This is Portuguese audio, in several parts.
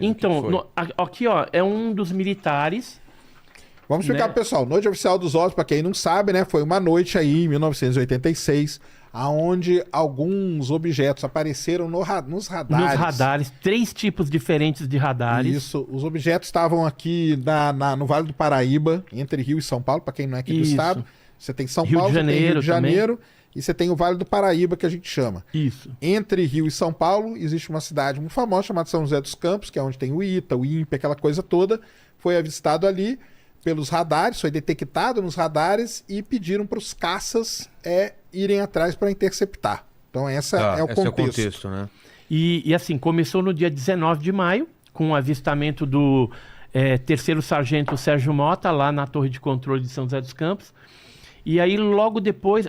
Então, aqui ó, é um dos militares. Vamos explicar pro pessoal. Noite Oficial dos OVNIs, para quem não sabe, né? Foi uma noite aí em 1986, aonde alguns objetos apareceram nos radares. Nos radares, 3 tipos diferentes de radares. Isso, os objetos estavam aqui no Vale do Paraíba, entre Rio e São Paulo, para quem não é aqui do estado. Você tem São Paulo, você tem Rio de Janeiro e você tem o Vale do Paraíba, que a gente chama. Isso. Entre Rio e São Paulo, existe uma cidade muito famosa chamada São José dos Campos, que é onde tem o ITA, o INPE, aquela coisa toda. Foi avistado ali pelos radares, foi detectado nos radares e pediram para os caças irem atrás para interceptar. Então esse é o contexto. Né? E assim, começou no dia 19 de maio, com o avistamento do 3º Sargento Sérgio Mota, lá na Torre de Controle de São José dos Campos. E aí logo depois,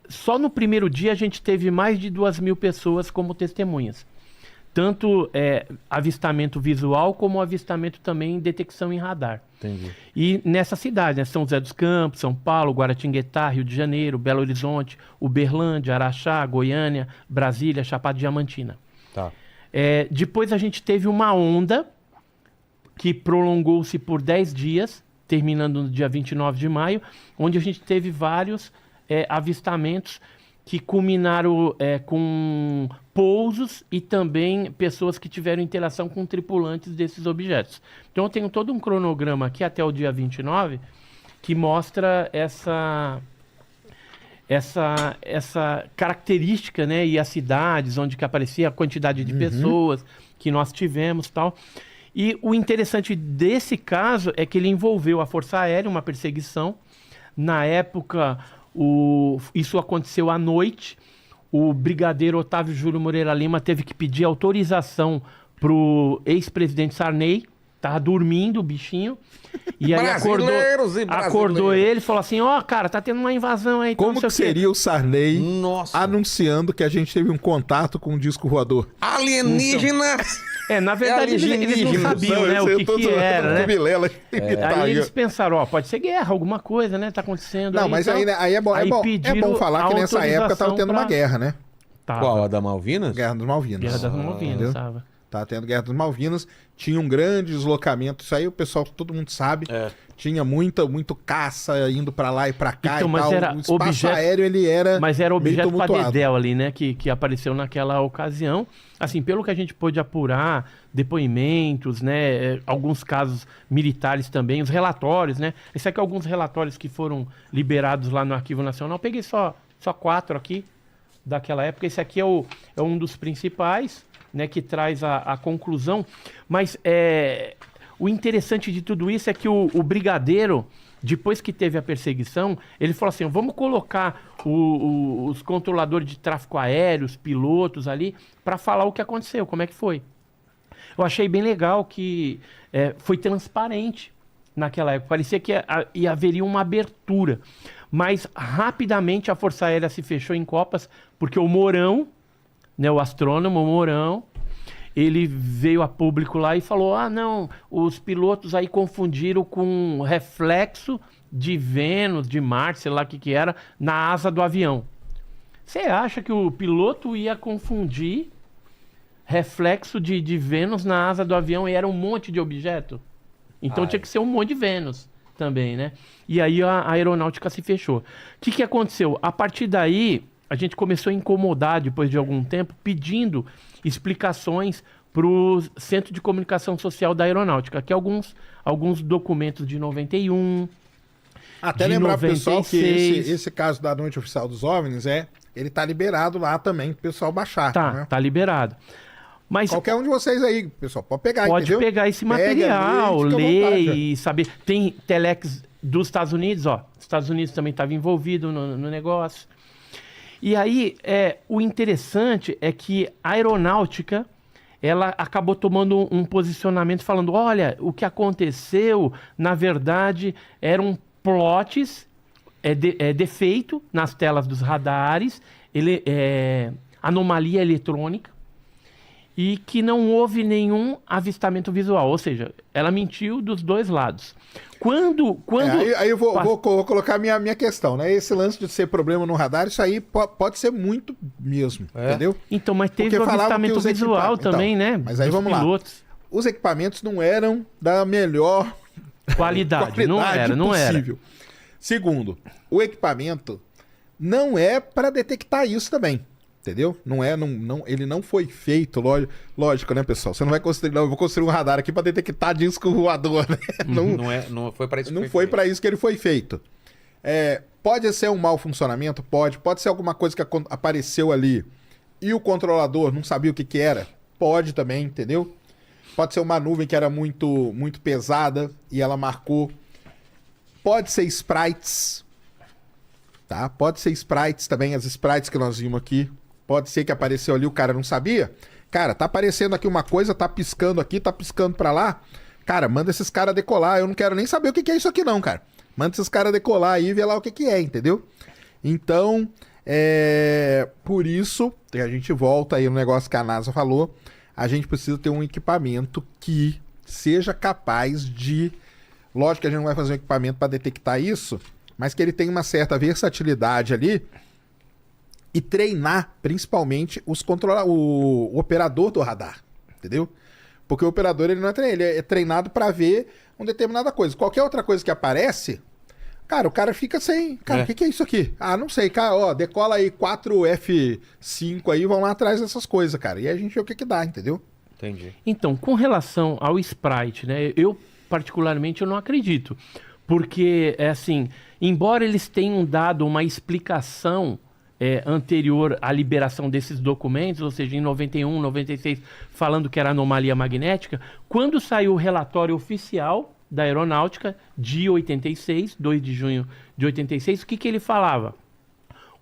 só no primeiro dia a gente teve mais de 2.000 pessoas como testemunhas. Tanto avistamento visual como avistamento também em detecção em radar. Entendi. E nessa cidade, né, São José dos Campos, São Paulo, Guaratinguetá, Rio de Janeiro, Belo Horizonte, Uberlândia, Araxá, Goiânia, Brasília, Chapada Diamantina. Tá. Depois a gente teve uma onda que prolongou-se por 10 dias, terminando no dia 29 de maio, onde a gente teve vários avistamentos que culminaram com pousos e também pessoas que tiveram interação com tripulantes desses objetos. Então eu tenho todo um cronograma aqui até o dia 29 que mostra essa característica, né, e as cidades onde que aparecia, a quantidade de pessoas que nós tivemos e tal. E o interessante desse caso é que ele envolveu a Força Aérea, uma perseguição. Na época, isso aconteceu à noite. O brigadeiro Otávio Júlio Moreira Lima teve que pedir autorização para o ex-presidente Sarney. Tava dormindo o bichinho. E aí acordou ele e falou assim, cara, tá tendo uma invasão aí. Como que seria o Sarney anunciando que a gente teve um contato com um disco voador? Alienígenas! Na verdade, eles não sabiam, né, o que era, né? Aí eles pensaram, pode ser guerra, alguma coisa, né? Tá acontecendo. Não, mas aí é bom falar que nessa época tava tendo uma guerra, né? Qual? A da Malvinas? Guerra das Malvinas. Guerra das Malvinas, tava. Tá tendo Guerra das Malvinas, tinha um grande deslocamento, isso aí o pessoal, todo mundo sabe, tinha muito caça indo pra lá e pra cá então, e tal, era o espaço aéreo ele era mas era objeto meio padedel ali, né, que apareceu naquela ocasião, assim, pelo que a gente pôde apurar, depoimentos, né, alguns casos militares também, os relatórios, né, esse aqui é alguns relatórios que foram liberados lá no Arquivo Nacional, peguei só 4 aqui, daquela época, esse aqui é um dos principais, né, que traz a conclusão, mas o interessante de tudo isso é que o brigadeiro, depois que teve a perseguição, ele falou assim, vamos colocar os controladores de tráfego aéreo, os pilotos ali, para falar o que aconteceu, como é que foi. Eu achei bem legal que foi transparente naquela época, parecia que haveria uma abertura, mas rapidamente a Força Aérea se fechou em copas, porque o Mourão, né, o astrônomo Mourão, ele veio a público lá e falou, não, os pilotos aí confundiram com reflexo de Vênus, de Marte, sei lá o que era, na asa do avião. Você acha que o piloto ia confundir reflexo de Vênus na asa do avião e era um monte de objeto? Então tinha que ser um monte de Vênus também, né? E aí a aeronáutica se fechou. O que aconteceu? A partir daí, a gente começou a incomodar, depois de algum tempo, pedindo explicações para o Centro de Comunicação Social da Aeronáutica. Aqui alguns documentos de 91, até de lembrar pro 96. pessoal que esse caso da Noite Oficial dos OVNIs, ele tá liberado lá também, pro pessoal baixar. Né? Tá liberado. Mas qualquer um de vocês aí, pessoal, pode pegar, pode pegar esse material, ler e saber. Tem telex dos Estados Unidos, os Estados Unidos também estava envolvido no negócio. E aí, o interessante é que a aeronáutica, ela acabou tomando um posicionamento falando, olha, o que aconteceu, na verdade, eram plots, defeito nas telas dos radares, anomalia eletrônica, e que não houve nenhum avistamento visual, ou seja, ela mentiu dos dois lados. Quando aí eu vou colocar minha questão, né? Esse lance de ser problema no radar, isso aí pode ser muito mesmo, entendeu? Então, mas teve o avistamento visual também, né? Mas aí vamos lá. os equipamentos não eram da melhor qualidade. Não era. Segundo, o equipamento não é para detectar isso também. Entendeu? Ele não foi feito, lógico, né, pessoal? Você não vai construir, não, eu vou construir um radar aqui para detectar disco voador, né? Não foi para isso que não foi para isso que ele foi feito. Pode ser um mau funcionamento? Pode ser alguma coisa que apareceu ali e o controlador não sabia o que era? Pode também, entendeu? Pode ser uma nuvem que era muito, muito pesada e ela marcou. Pode ser sprites, tá? Pode ser sprites também, as sprites que nós vimos aqui. Pode ser que apareceu ali, o cara não sabia. Cara, tá aparecendo aqui uma coisa, tá piscando aqui, tá piscando pra lá. Cara, manda esses caras decolar. Eu não quero nem saber o que é isso aqui não, cara. Manda esses caras decolar aí e ver lá o que é, entendeu? Então, por isso, a gente volta aí no negócio que a NASA falou. A gente precisa ter um equipamento que seja capaz de... Lógico que a gente não vai fazer um equipamento para detectar isso, mas que ele tenha uma certa versatilidade ali e treinar, principalmente, o operador do radar, entendeu? Porque o operador ele não é treinado, ele é treinado para ver uma determinada coisa. Qualquer outra coisa que aparece, cara, o cara fica sem... Cara, o que é isso aqui? Ah, não sei, cara, ó, decola aí 4 F5 aí, vão lá atrás dessas coisas, cara. E a gente vê o que dá, entendeu? Entendi. Então, com relação ao Sprite, né, eu particularmente eu não acredito. Porque, assim, embora eles tenham dado uma explicação anterior à liberação desses documentos, ou seja, em 91, 96, falando que era anomalia magnética, quando saiu o relatório oficial da Aeronáutica de 86, 2 de junho de 86, o que ele falava?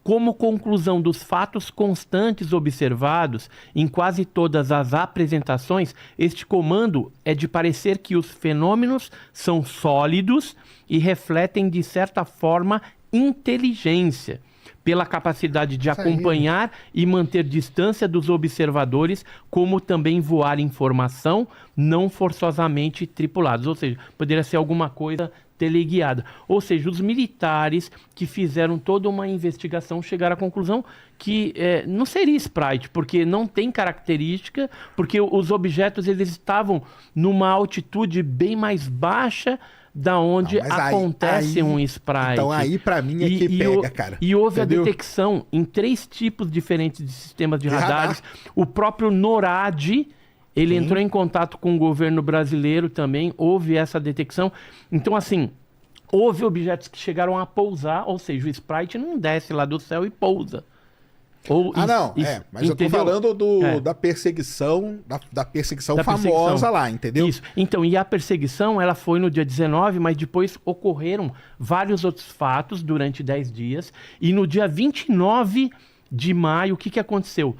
Como conclusão dos fatos constantes observados em quase todas as apresentações, este comando é de parecer que os fenômenos são sólidos e refletem, de certa forma, inteligência, pela capacidade de acompanhar e manter distância dos observadores, como também voar informação não forçosamente tripulados. Ou seja, poderia ser alguma coisa teleguiada. Ou seja, os militares que fizeram toda uma investigação chegaram à conclusão que não seria Sprite, porque não tem característica, porque os objetos eles estavam numa altitude bem mais baixa da onde acontece um Sprite. Então aí pra mim é que pega, cara. E houve a detecção em 3 tipos diferentes de sistemas de radares. O próprio NORAD, ele entrou em contato com o governo brasileiro também, houve essa detecção. Então, assim, houve objetos que chegaram a pousar, ou seja, o Sprite não desce lá do céu e pousa. Mas entendeu? Eu tô falando da perseguição, da perseguição famosa lá, entendeu? Isso. Então, e a perseguição, ela foi no dia 19, mas depois ocorreram vários outros fatos durante 10 dias. E no dia 29 de maio, o que aconteceu?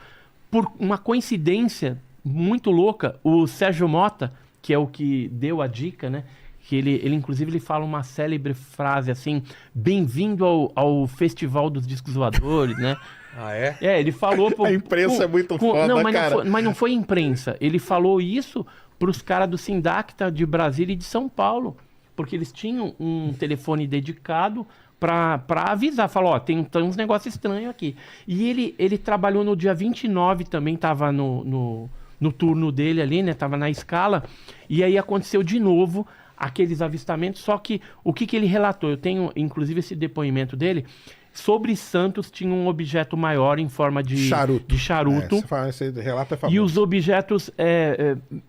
Por uma coincidência muito louca, o Sérgio Mota, que é o que deu a dica, né? Que ele inclusive, ele fala uma célebre frase assim: bem-vindo ao Festival dos Discos Voadores, né? Ah, é? Ele falou... A imprensa é muito foda, não, cara. Mas não foi imprensa. Ele falou isso para os caras do Sindacta de Brasília e de São Paulo. Porque eles tinham um telefone dedicado para avisar. Falou, ó, tem uns negócios estranhos aqui. E ele trabalhou no dia 29 também, estava no turno dele ali, né? Tava na escala. E aí aconteceu de novo aqueles avistamentos. Só que o que ele relatou? Eu tenho, inclusive, esse depoimento dele... Sobre Santos tinha um objeto maior em forma de charuto. Esse relato é famoso. E os objetos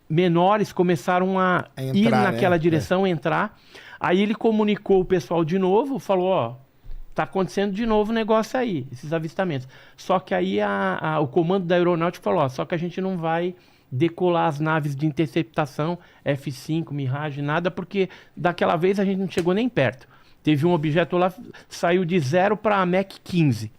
menores começaram a ir naquela direção, entrar. Aí ele comunicou o pessoal de novo, falou, ó, tá acontecendo de novo o negócio aí, esses avistamentos. Só que aí o comando da Aeronáutica falou, ó, só que a gente não vai decolar as naves de interceptação, F-5, Mirage, nada, porque daquela vez a gente não chegou nem perto. Teve um objeto lá, saiu de 0 para Mach 15.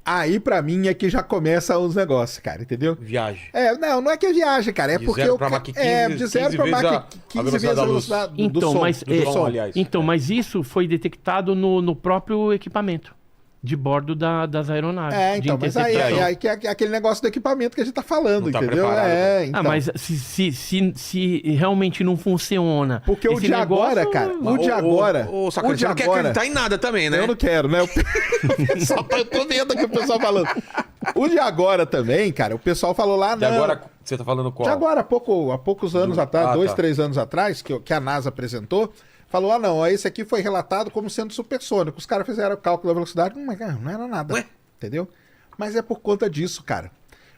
Aí, pra mim, é que já começa os negócios, cara, entendeu? Viagem. Não é que é viagem, cara. É de porque... 0 pra Mach 15, de 0 pra Mach 15 vezes a velocidade do som, aliás. Então, mas isso foi detectado no próprio equipamento de bordo das aeronaves. Então, mas aí que é aquele negócio do equipamento que a gente tá falando, não entendeu? Tá então. Mas se realmente não funciona... Porque o de agora, cara, o de agora... Você não quer acreditar em nada também, né? Eu não quero, né? Eu tô vendo aqui o pessoal falando. O de agora também, cara, o pessoal falou lá... De não, agora, você tá falando qual? de agora, há poucos anos atrás, 2, tá. 3 anos atrás, que a NASA apresentou, falou, não, esse aqui foi relatado como sendo supersônico. Os caras fizeram o cálculo da velocidade, não era nada, Ué? entendeu? Mas é por conta disso, cara.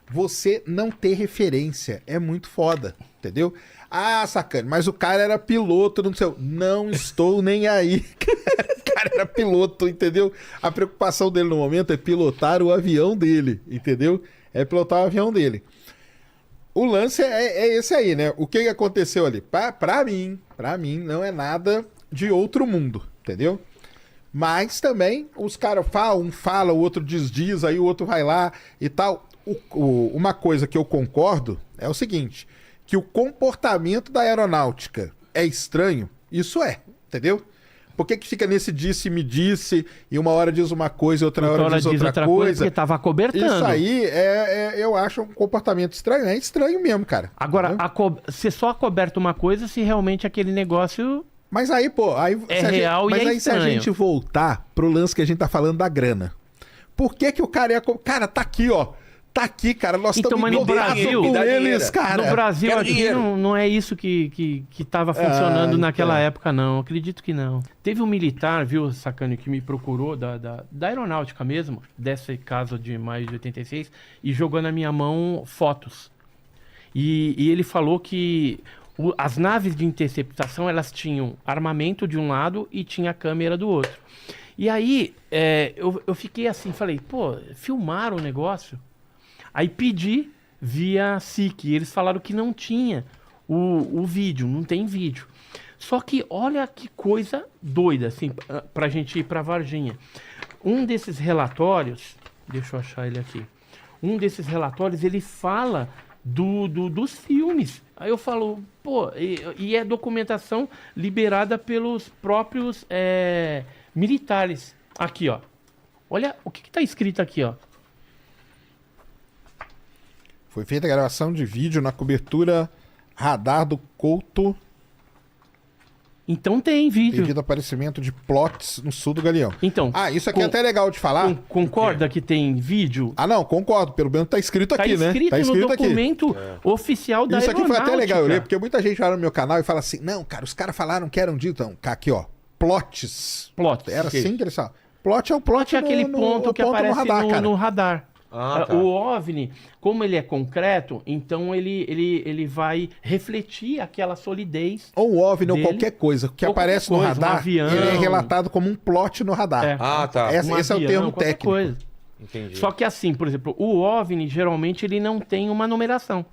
Você não ter referência é muito foda, entendeu? Ah, sacane, mas o cara era piloto, não sei. Não estou nem aí. O cara era piloto, entendeu? A preocupação dele no momento é pilotar o avião dele, entendeu? É pilotar o avião dele. O lance é esse aí, né? O que aconteceu ali? Pra mim, não é nada de outro mundo, entendeu? Mas também os caras falam, um fala, o outro diz, aí o outro vai lá e tal. Uma coisa que eu concordo é o seguinte, que o comportamento da aeronáutica é estranho, isso entendeu? Por que fica nesse disse-me disse, e uma hora diz uma coisa e outra hora diz outra coisa? Porque tava acobertando. Isso aí eu acho um comportamento estranho, é estranho mesmo, cara. Agora, você só acoberta uma coisa se realmente aquele negócio... Mas aí, pô, real mas e é aí estranho. Se a gente voltar pro lance que a gente tá falando da grana, por que o cara ia... Cara, tá aqui, ó. Tá aqui, cara. Nós então, estamos mas no Brasil, com eles, cara. No Brasil, Quero aqui dinheiro. não é isso que tava funcionando naquela época, não. Acredito que não. Teve um militar, viu, Sacani, que me procurou da aeronáutica mesmo, desse caso de maio de 86, e jogou na minha mão fotos. E ele falou que as naves de interceptação, elas tinham armamento de um lado e tinha câmera do outro. E aí, eu fiquei assim, falei, pô, filmaram o negócio? Aí pedi via SIC, eles falaram que não tinha o vídeo, não tem vídeo. Só que olha que coisa doida, assim, pra gente ir pra Varginha. Um desses relatórios, deixa eu achar ele aqui, ele fala dos filmes. Aí eu falo, pô, e é documentação liberada pelos próprios militares. Aqui, ó. Olha o que tá escrito aqui, ó. Foi feita a gravação de vídeo na cobertura radar do Couto Então tem vídeo. devido ao aparecimento de plots no sul do Galeão. Então, isso aqui é até legal de falar. Concorda que tem vídeo? Não, concordo. Pelo menos tá escrito Tá aqui, né? escrito Tá escrito no aqui. documento oficial da Isso aqui foi até aeronáutica. legal eu ler, porque muita gente vai no meu canal e fala assim, não, cara, os caras falaram que eram dito. Então, aqui, ó, plots. Plots. Era Ok. assim que eles falam. Plot é o plot É aquele ponto que aparece no radar. Ah, tá. O OVNI, como ele é concreto, então ele vai refletir aquela solidez. Ou o OVNI ou dele, qualquer coisa que ou aparece no qualquer coisa, um radar, avião. ele é relatado como um plot no radar. É. Ah, tá. Esse é o termo qualquer técnico. coisa. Entendi. Só que assim, por exemplo, o OVNI geralmente ele não tem uma numeração.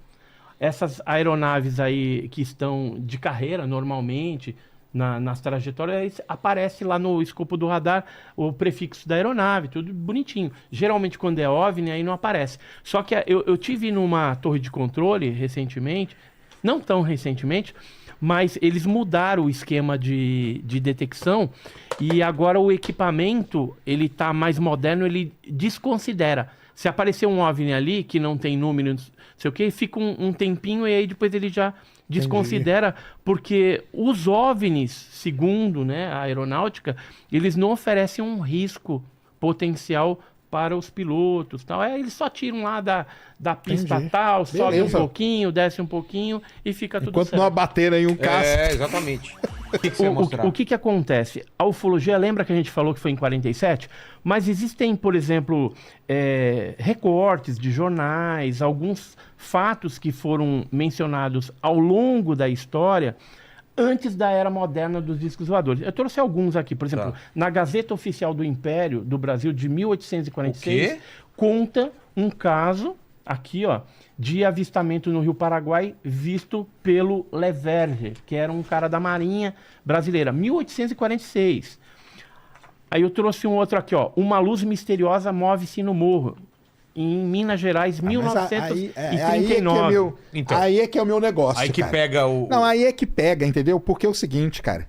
Essas aeronaves aí que estão de carreira normalmente nas trajetórias, aparece lá no escopo do radar o prefixo da aeronave, tudo bonitinho. Geralmente quando é OVNI aí não aparece. Só que eu tive numa torre de controle recentemente, não tão recentemente, mas eles mudaram o esquema de detecção e agora o equipamento, ele tá mais moderno, ele desconsidera. Se aparecer um OVNI ali, que não tem número, não sei o que, fica um tempinho e aí depois ele já desconsidera, porque os OVNIs, segundo, né, a aeronáutica, eles não oferecem um risco potencial para os pilotos, tal. Eles só tiram lá da pista Entendi. tal, sobe um Beleza. pouquinho, desce um pouquinho e fica tudo Enquanto certo. não abater aí um casco. Exatamente. O que você ia mostrar? O que acontece? A ufologia, lembra que a gente falou que foi em 47? Mas existem, por exemplo, recortes de jornais, alguns fatos que foram mencionados ao longo da história antes da era moderna dos discos voadores. Eu trouxe alguns aqui, por exemplo, Tá. na Gazeta Oficial do Império do Brasil de 1846, O quê? conta um caso, aqui ó, de avistamento no Rio Paraguai visto pelo Leverger, que era um cara da Marinha Brasileira, 1846. Aí eu trouxe um outro aqui, ó, uma luz misteriosa move-se no morro, em Minas Gerais, Mas 1939. Então. aí é que é o meu negócio, Aí que cara. pega o... Não, aí é que pega, entendeu? Porque é o seguinte, cara.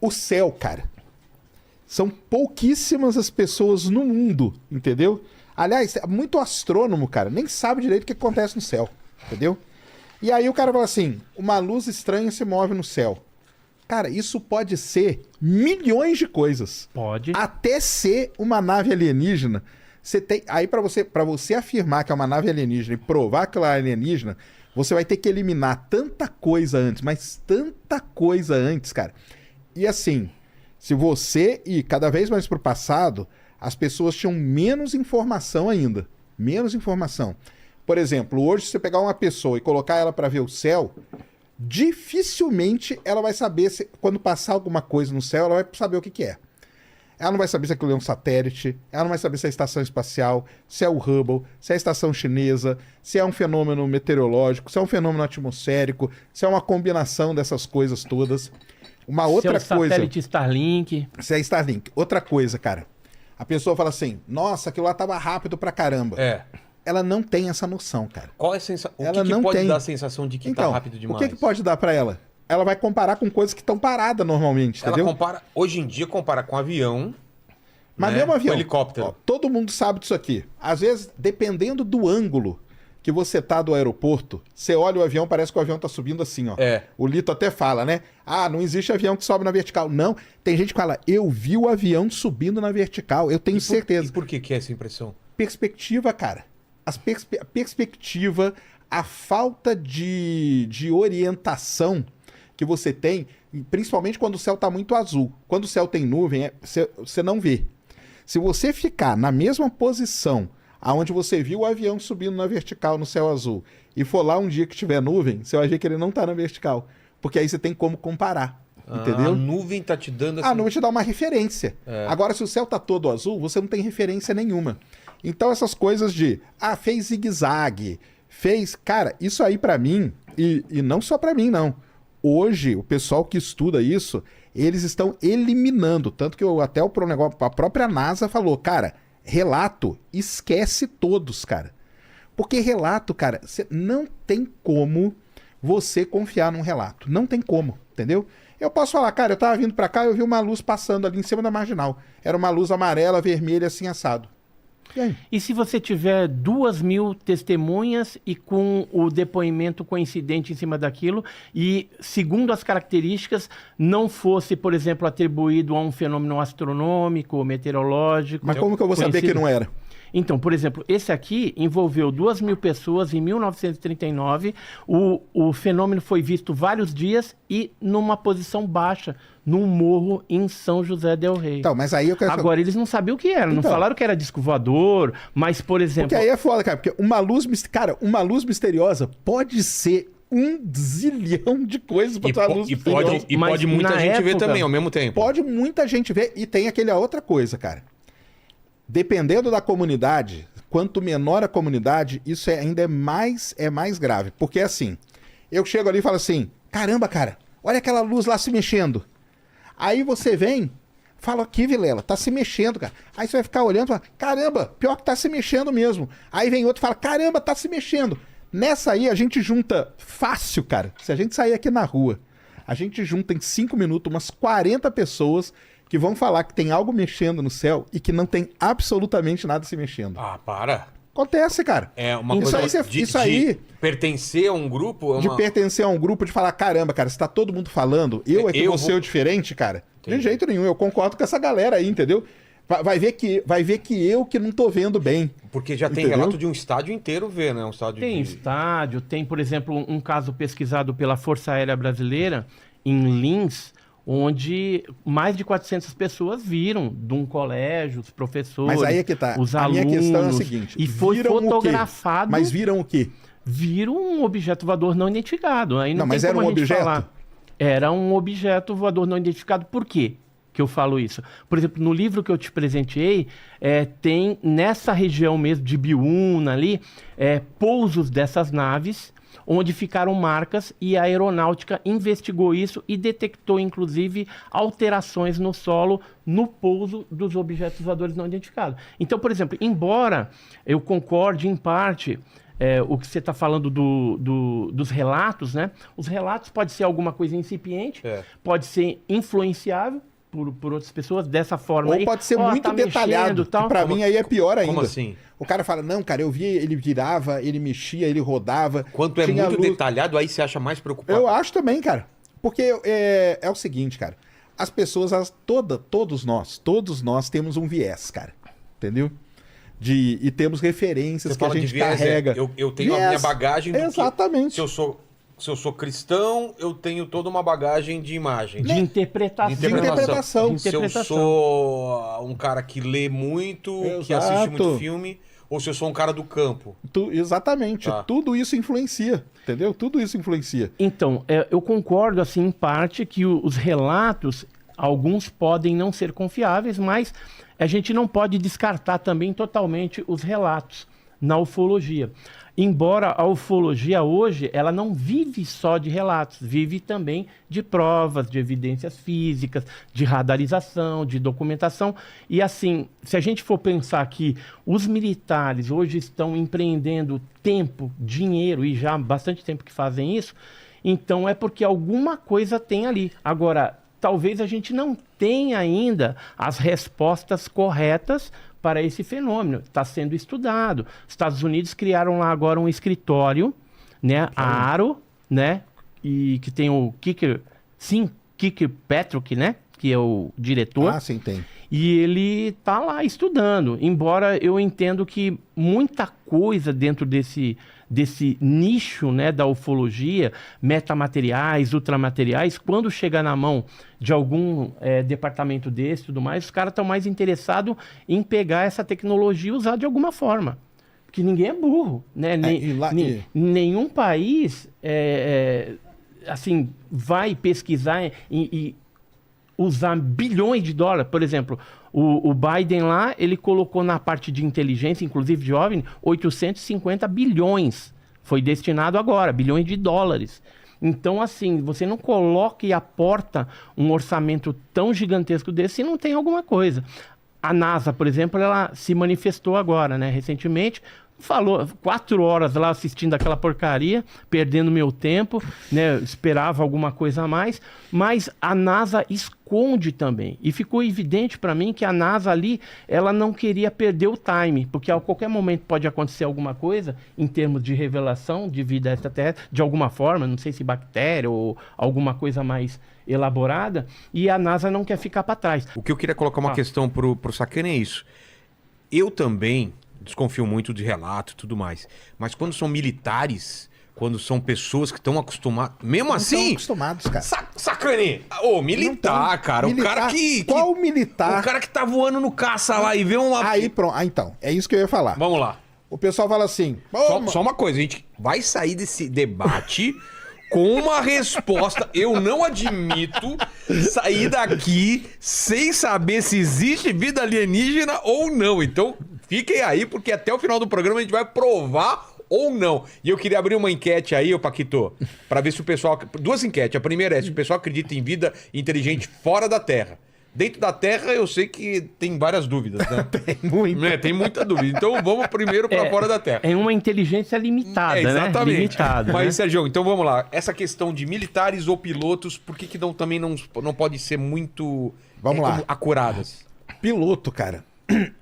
O céu, cara, são pouquíssimas as pessoas no mundo, entendeu? Aliás, muito astrônomo, cara, nem sabe direito o que acontece no céu, entendeu? E aí o cara fala assim, uma luz estranha se move no céu. Cara, isso pode ser milhões de coisas. Pode. Até ser uma nave alienígena Você tem, aí para você afirmar que é uma nave alienígena e provar que ela é alienígena, você vai ter que eliminar tanta coisa antes, mas tanta coisa antes, cara. E assim, se você ir cada vez mais pro passado, as pessoas tinham menos informação ainda. Menos informação. Por exemplo, hoje, se você pegar uma pessoa e colocar ela para ver o céu, dificilmente ela vai saber se, quando passar alguma coisa no céu, ela vai saber o que que é. Ela não vai saber se aquilo é um satélite, ela não vai saber se é a estação espacial, se é o Hubble, se é a estação chinesa, se é um fenômeno meteorológico, se é um fenômeno atmosférico, se é uma combinação dessas coisas todas. Uma outra se é o coisa... satélite Starlink. Se é Starlink. Outra coisa, cara. A pessoa fala assim, nossa, aquilo lá tava rápido pra caramba. Ela não tem essa noção, cara. Qual é a sensação? O Ela que não pode tem. dar a sensação de que Então, tá rápido demais? o que pode dar pra ela? Ela vai comparar com coisas que estão paradas normalmente, Ela entendeu? compara, hoje em dia, compara com avião, Mas né? mesmo avião. Com helicóptero. Ó, todo mundo sabe disso aqui. Às vezes, dependendo do ângulo que você tá do aeroporto, você olha o avião, parece que o avião tá subindo assim, ó. O Lito até fala, né? Ah, não existe avião que sobe na vertical. Não, tem gente que fala, eu vi o avião subindo na vertical, eu tenho certeza. E por que é essa impressão? Perspectiva, cara. A perspectiva, a falta de orientação que você tem, principalmente quando o céu está muito azul. Quando o céu tem nuvem, você não vê. Se você ficar na mesma posição aonde você viu o avião subindo na vertical no céu azul e for lá um dia que tiver nuvem, você vai ver que ele não está na vertical. Porque aí você tem como comparar. Entendeu? A nuvem tá te dando assim... A nuvem te dá uma referência. Agora, se o céu tá todo azul, você não tem referência nenhuma. Então, essas coisas de... Ah, fez zigue-zague, fez... Cara, isso aí pra mim, e não só pra mim, não. Hoje, o pessoal que estuda isso, eles estão eliminando. Tanto que até a própria NASA falou, cara, relato, esquece todos, cara. Porque relato, cara, não tem como você confiar num relato. Não tem como, entendeu? Eu posso falar, cara, eu tava vindo pra cá e eu vi uma luz passando ali em cima da marginal. Era uma luz amarela, vermelha, assim, assado. E aí? E se você tiver 2.000 testemunhas e com o depoimento coincidente em cima daquilo e, segundo as características, não fosse, por exemplo, atribuído a um fenômeno astronômico, meteorológico... Mas como que eu vou saber que não era? Então, por exemplo, esse aqui envolveu 2.000 pessoas em 1939. O fenômeno foi visto vários dias e numa posição baixa, num morro em São José del Rei. Então, mas aí eu quero... Agora, eles não sabiam o que era, não falaram que era disco voador, mas, por exemplo... Porque aí é foda, cara, porque uma luz misteriosa pode ser um zilhão de coisas pra tua luz misteriosa. E pode muita gente ver também ao mesmo tempo. Pode muita gente ver, e tem aquela outra coisa, cara. Dependendo da comunidade, quanto menor a comunidade, isso ainda é mais grave. Porque assim, eu chego ali e falo assim, caramba, cara, olha aquela luz lá se mexendo. Aí você vem, fala aqui, Vilela, tá se mexendo, cara. Aí você vai ficar olhando e fala, caramba, pior que tá se mexendo mesmo. Aí vem outro e fala, caramba, tá se mexendo. Nessa aí a gente junta fácil, cara. Se a gente sair aqui na rua, a gente junta em 5 minutos umas 40 pessoas que vão falar que tem algo mexendo no céu e que não tem absolutamente nada se mexendo. Ah, para. Acontece, cara. É uma coisa de pertencer a um grupo... De pertencer a um grupo, de falar, caramba, cara, se tá todo mundo falando, eu é que vou ser o diferente, cara. Entendi. De jeito nenhum, eu concordo com essa galera aí, entendeu? Vai ver que eu que não tô vendo bem. Porque já tem relato de um estádio inteiro ver, né? Um estádio tem estádio, tem, por exemplo, um caso pesquisado pela Força Aérea Brasileira, em Linz, onde mais de 400 pessoas viram de um colégio, os professores, mas aí é que tá. os a alunos. Minha questão é a seguinte, e foi fotografado. Mas viram o quê? Viram um objeto voador não identificado. Aí não, mas era um objeto? Falar. Era um objeto voador não identificado. Por quê que eu falo isso? Por exemplo, no livro que eu te presenteei, tem nessa região mesmo de Biúna ali, pousos dessas naves, onde ficaram marcas, e a aeronáutica investigou isso e detectou, inclusive, alterações no solo no pouso dos objetos voadores não identificados. Então, por exemplo, embora eu concorde em parte o que você está falando dos relatos, né? Os relatos pode ser alguma coisa incipiente, pode ser influenciável por outras pessoas dessa forma. Ou aí, pode ser muito tá detalhado, tal. que pra mim aí é pior ainda. Como assim? O cara fala, não, cara, eu vi, ele virava, ele mexia, ele rodava. Quanto é muito detalhado, aí você acha mais preocupado. Eu acho também, cara. Porque é o seguinte, cara. As pessoas, todos nós temos um viés, cara. Entendeu? E temos referências Você que a fala de gente viés, carrega. eu tenho a minha bagagem do Exatamente. que se eu sou cristão, eu tenho toda uma bagagem de imagem. De interpretação. De interpretação. Se eu sou um cara que lê muito, que assiste muito filme, ou se eu sou um cara do campo. Exatamente. Tá. Tudo isso influencia, entendeu? Tudo isso influencia. Então, eu concordo, assim, em parte, que os relatos, alguns podem não ser confiáveis, mas a gente não pode descartar também totalmente os relatos na ufologia. Embora a ufologia hoje, ela não vive só de relatos, vive também de provas, de evidências físicas, de radarização, de documentação. E assim, se a gente for pensar que os militares hoje estão empreendendo tempo, dinheiro, e já há bastante tempo que fazem isso, então é porque alguma coisa tem ali. Agora, talvez a gente não tenha ainda as respostas corretas para esse fenômeno. Está sendo estudado. Os Estados Unidos criaram lá agora um escritório, né, a ARO, né, e que tem o Kicker Patrick, né, que é o diretor. Ah, sim, tem. E ele está lá estudando, embora eu entendo que muita coisa dentro desse nicho, né, da ufologia, metamateriais, ultramateriais, quando chega na mão de algum departamento desse e tudo mais, os caras estão mais interessados em pegar essa tecnologia e usar de alguma forma. Porque ninguém é burro, né? Nenhum país assim, vai pesquisar e usar bilhões de dólares. Por exemplo, o Biden lá, ele colocou na parte de inteligência, inclusive de OVNI, 850 bilhões. Foi destinado agora, bilhões de dólares. Então, assim, você não coloca e aporta um orçamento tão gigantesco desse se não tem alguma coisa. A NASA, por exemplo, ela se manifestou agora, né, recentemente, falou 4 horas lá assistindo aquela porcaria, perdendo meu tempo, né? Esperava alguma coisa a mais, mas a NASA esconde também. E ficou evidente para mim que a NASA ali, ela não queria perder o time, porque a qualquer momento pode acontecer alguma coisa em termos de revelação de vida extraterrestre, de alguma forma, não sei se bactéria ou alguma coisa mais elaborada, e a NASA não quer ficar para trás. O que eu queria colocar uma questão pro Sacani é isso. Eu também desconfio muito de relato e tudo mais. Mas quando são militares, quando são pessoas que estão acostumadas... Mesmo não assim... Estão acostumados, cara. Sacane! Militar, cara. Militar. O cara que... Qual militar? O cara que tá voando no caça lá e vê uma... Aí, pronto. Então, é isso que eu ia falar. Vamos lá. O pessoal fala assim... Só uma coisa, a gente vai sair desse debate com uma resposta. Eu não admito sair daqui sem saber se existe vida alienígena ou não. Então... fiquem aí, porque até o final do programa a gente vai provar ou não. E eu queria abrir uma enquete aí, ô Paquito, para ver se o pessoal... 2 enquetes. A primeira é se o pessoal acredita em vida inteligente fora da Terra. Dentro da Terra eu sei que tem várias dúvidas, né? Tem muita dúvida. Então vamos primeiro para fora da Terra. É uma inteligência limitada, exatamente. Né? Limitada, Mas, né? Sérgio, então vamos lá. Essa questão de militares ou pilotos, por que também não pode ser muito vamos lá. Acuradas? Piloto, cara...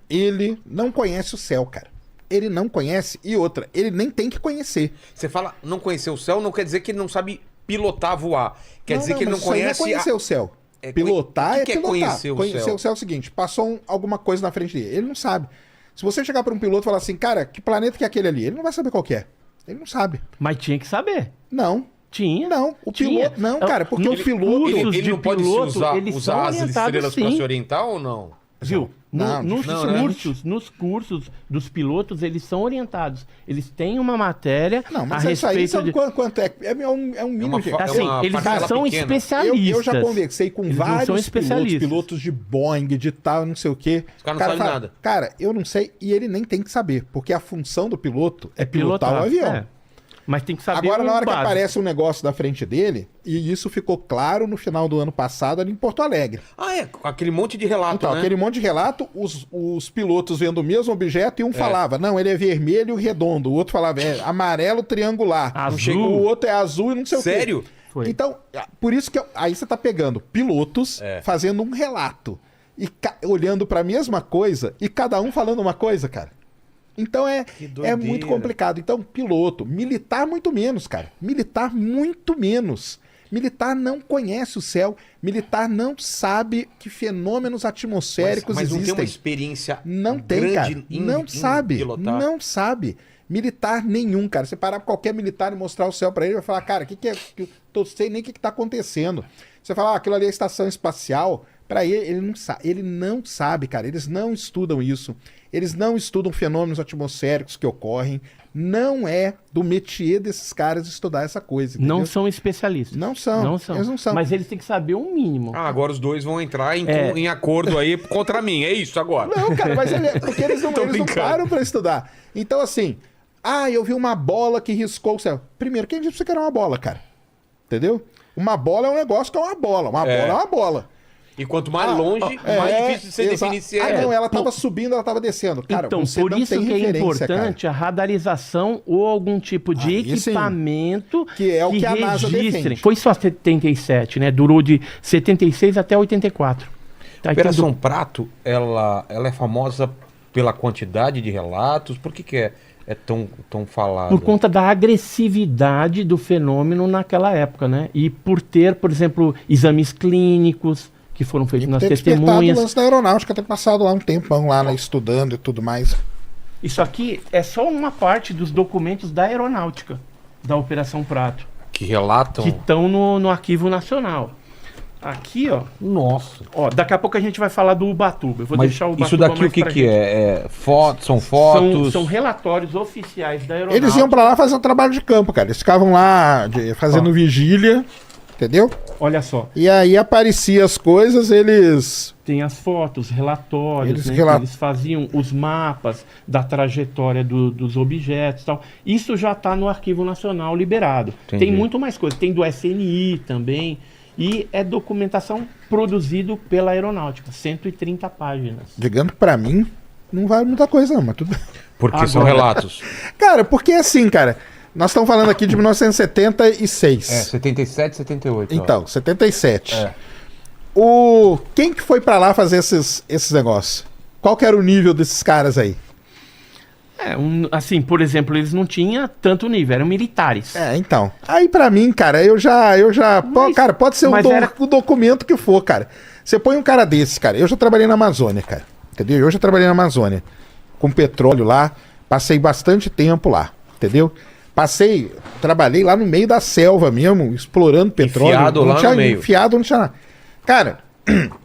ele não conhece o céu, cara. Ele não conhece. E outra, ele nem tem que conhecer. Você fala não conhecer o céu, não quer dizer que ele não sabe pilotar, voar. Quer dizer que ele não conhece... Não é conhecer o céu. Pilotar o que é pilotar. Conhecer o céu é o seguinte, passou alguma coisa na frente dele. Ele não sabe. Se você chegar para um piloto e falar assim, cara, que planeta que é aquele ali? Ele não vai saber qual que é. Ele não sabe. Mas tinha que saber. Não. Tinha. Não, o piloto... Não, cara, porque o piloto... Ele não pode usar as estrelas para se orientar ou não? Viu? Nos cursos dos pilotos, eles são orientados. Eles têm uma matéria a respeito de... Quanto é? É um mínimo. Eles são especialistas. Eu já conversei com vários pilotos de Boeing, de tal, não sei o quê. Os caras não sabem nada. Cara, eu não sei e ele nem tem que saber, porque a função do piloto é pilotar o avião. Mas tem que saber. Agora, na hora que aparece um negócio da frente dele, e isso ficou claro no final do ano passado ali em Porto Alegre. Aquele monte de relato, então, aquele monte de relato, os pilotos vendo o mesmo objeto e um falava, não, ele é vermelho redondo, o outro falava, é amarelo triangular, o outro é azul e não sei o quê. Sério? Foi. Então, por isso que aí você tá pegando pilotos fazendo um relato e olhando para a mesma coisa e cada um falando uma coisa, cara. Então é muito complicado. Então, piloto, militar muito menos, cara. Militar muito menos. Militar não conhece o céu. Militar não sabe que fenômenos atmosféricos mas não existem. tem uma experiência Não tem, grande cara. Não sabe. pilotar. Não sabe. Militar nenhum, cara. Você parar pra qualquer militar e mostrar o céu pra ele, vai falar, cara, o que é? Eu não sei nem o que tá acontecendo. Você fala, aquilo ali é a estação espacial. Pra ele não sabe. Ele não sabe, cara. Eles não estudam isso. Eles não estudam fenômenos atmosféricos que ocorrem. Não é do métier desses caras estudar essa coisa. Entendeu? Não são especialistas. Não são. Não são. Eles não são. Mas eles têm que saber o mínimo. Agora os dois vão entrar em acordo aí contra mim. É isso agora. Não, cara, mas porque eles não brincando. param pra estudar. Então, assim, eu vi uma bola que riscou o céu. Primeiro, quem disse que era uma bola, cara? Entendeu? Uma bola é um negócio que é uma bola. Uma bola é uma bola. E quanto mais longe, mais difícil de você definir se é. Não, ela tava subindo, ela tava descendo. Cara, então, você por não isso tem que é referência, importante a radarização ou algum tipo de Aí sim. equipamento Que é o que a NASA registre. defende. Foi só 77, né? Durou de 76 até 84. A Operação Prato, ela é famosa pela quantidade de relatos. Por que é tão falada? Por conta da agressividade do fenômeno naquela época, né? E por ter, por exemplo, exames clínicos que foram feitos nas ter despertado o testemunhas. lance da aeronáutica, ter passado lá um tempão lá, né, estudando e tudo mais. Isso aqui é só uma parte dos documentos da aeronáutica, da Operação Prato, Que relatam. que estão no Arquivo Nacional. Aqui, ó. Nossa. Ó, daqui a pouco a gente vai falar do Ubatuba. Eu vou deixar o Ubatuba isso daqui mais o que pra que gente. é? São fotos? São relatórios oficiais da aeronáutica. Eles iam pra lá fazer um trabalho de campo, cara. Eles ficavam lá fazendo vigília, entendeu? Olha só, E aí aparecia as coisas, eles... tem as fotos, relatórios, Eles né, que eles faziam os mapas da trajetória dos objetos e tal. Isso já está no Arquivo Nacional liberado. Entendi. Tem muito mais coisa. Tem do SNI também. E é documentação produzido pela aeronáutica. 130 páginas. Digamos que pra mim, não vale muita coisa não, mas tudo bem. Porque são Agora- relatos. Cara, porque assim, cara, nós estamos falando aqui de 1976. 77, 78. Então, 77. É. Quem que foi pra lá fazer esses negócios? Qual que era o nível desses caras aí? Assim, por exemplo, eles não tinham tanto nível, eram militares. Então. Aí pra mim, cara, cara, pode ser o documento que for, cara. Você põe um cara desse, cara. Eu já trabalhei na Amazônia, cara. Entendeu? Eu já trabalhei na Amazônia. Com petróleo lá. Passei bastante tempo lá. Entendeu? Trabalhei lá no meio da selva mesmo, explorando petróleo. Enfiado Não lá tinha no meio. Enfiado, não tinha nada. Cara,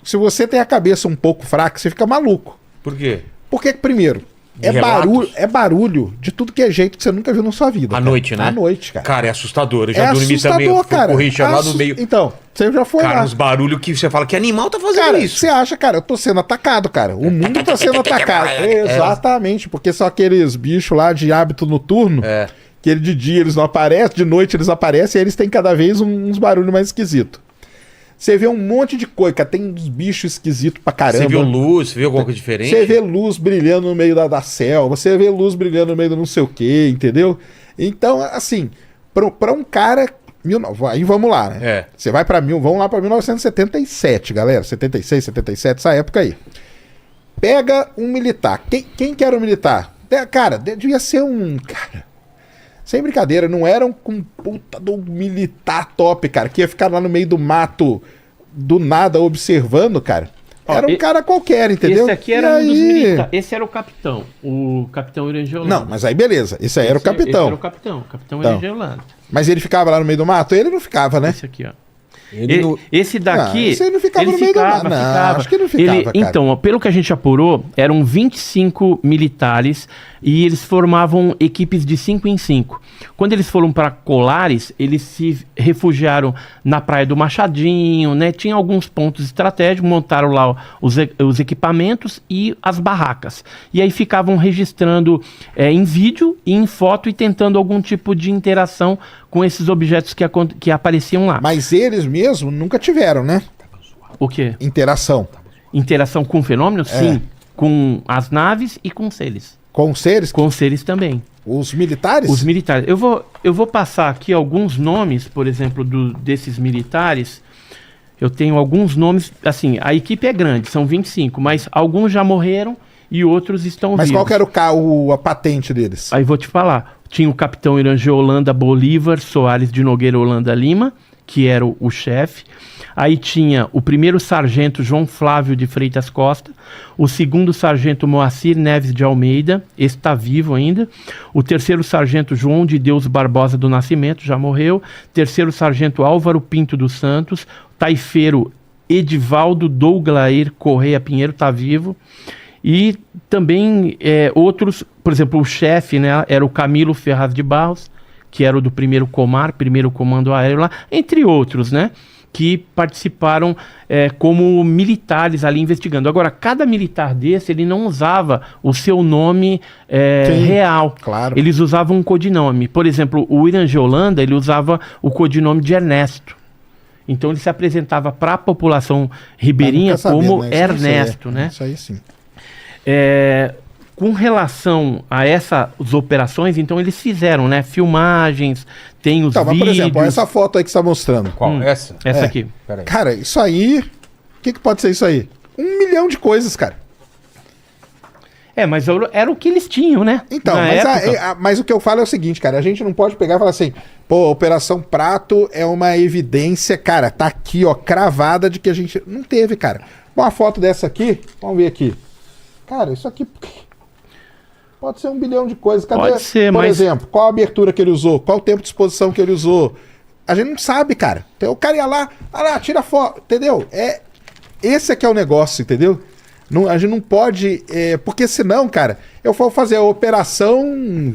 se você tem a cabeça um pouco fraca, você fica maluco. Por quê? Porque, primeiro, De relatos? é barulho de tudo que é jeito que você nunca viu na sua vida. À cara. noite, né? À noite, cara. Cara, é assustador. Eu É já dormi também. assustador, cara. Com o Richard lá no meio. Então, você já foi Cara, lá. uns barulhos que você fala, que animal tá fazendo Cara, isso? você acha, cara, eu tô sendo atacado, cara. O mundo tá sendo atacado. Exatamente, porque são aqueles bichos lá de hábito noturno, que de dia eles não aparecem, de noite eles aparecem, e eles têm cada vez uns barulhos mais esquisitos. Você vê um monte de coisa, cara, tem uns bichos esquisitos pra caramba. Você viu luz, você viu alguma coisa diferente? Você vê luz brilhando no meio da selva, você vê luz brilhando no meio do não sei o que, entendeu? Então, assim, pra um cara... Aí vamos lá, né? Você vai vamos lá pra 1977, galera. 76, 77, essa época aí. Pega um militar. Quem que era o militar? Cara, devia ser um... Cara, sem brincadeira, não era um puta do militar top, cara, que ia ficar lá no meio do mato, do nada, observando, cara. Era um cara qualquer, entendeu? Esse aqui era um dos militares. Esse era o capitão Irangê Holanda. Não, mas aí beleza. Esse aí era o capitão. Esse era o capitão Irangê Holanda. Mas ele ficava lá no meio do mato? Ele não ficava, né? Esse aqui, ó. Ele no- Esse daqui. esse aí não ficava no meio do mato. Não, acho que não ficava, cara. Então, ó, pelo que a gente apurou, eram 25 militares e eles formavam equipes de 5 em 5. Quando eles foram para Colares, eles se refugiaram na Praia do Machadinho, né? Tinha alguns pontos estratégicos, montaram lá os equipamentos e as barracas. E aí ficavam registrando em vídeo e em foto e tentando algum tipo de interação com esses objetos que apareciam lá. Mas eles mesmo nunca tiveram, né? O quê? Interação. Interação com fenômenos? Sim. Com as naves e com seres. Com os seres? Com seres também. Os militares? Os militares. Eu vou passar aqui alguns nomes, por exemplo, desses militares. Eu tenho alguns nomes. Assim, a equipe é grande, são 25, mas alguns já morreram e outros estão Mas vivos. qual que era a patente deles? Aí vou te falar. Tinha o capitão Irangê Holanda Bolívar Soares de Nogueira Holanda Lima, que era o chefe. Aí tinha o primeiro sargento João Flávio de Freitas Costa, o segundo sargento Moacir Neves de Almeida, esse está vivo ainda, o terceiro sargento João de Deus Barbosa do Nascimento, já morreu, terceiro sargento Álvaro Pinto dos Santos, taifeiro Edivaldo Douglair Correia Pinheiro, está vivo, e também outros, por exemplo, o chefe, né, era o Camilo Ferraz de Barros, que era o do primeiro Comar, primeiro comando aéreo lá, entre outros, né, que participaram como militares ali investigando. Agora, cada militar desse, ele não usava o seu nome real. Claro. Eles usavam um codinome. Por exemplo, o Irangê Holanda, ele usava o codinome de Ernesto. Então, ele se apresentava para a população ribeirinha como Ernesto, né? Isso aí sim. Com relação a essas operações, então eles fizeram, né? Filmagens, tem os vídeos... Mas, por exemplo, essa foto aí que você está mostrando. Qual? Essa? Essa aqui. Peraí. Cara, isso aí... O que pode ser isso aí? 1 milhão de coisas, cara. Mas era o que eles tinham, né? Então, mas o que eu falo é o seguinte, cara. A gente não pode pegar e falar assim, pô, Operação Prato é uma evidência, cara, tá aqui, ó, cravada de que a gente... Não teve, cara. Uma foto dessa aqui, vamos ver aqui. Cara, isso aqui... Pode ser 1 bilhão de coisas. Cadê? Pode ser, por exemplo, qual a abertura que ele usou? Qual o tempo de exposição que ele usou? A gente não sabe, cara. Então, o cara ia lá, tira foto, entendeu? Esse aqui é o negócio, entendeu? A gente não pode... porque senão, cara, eu vou fazer a Operação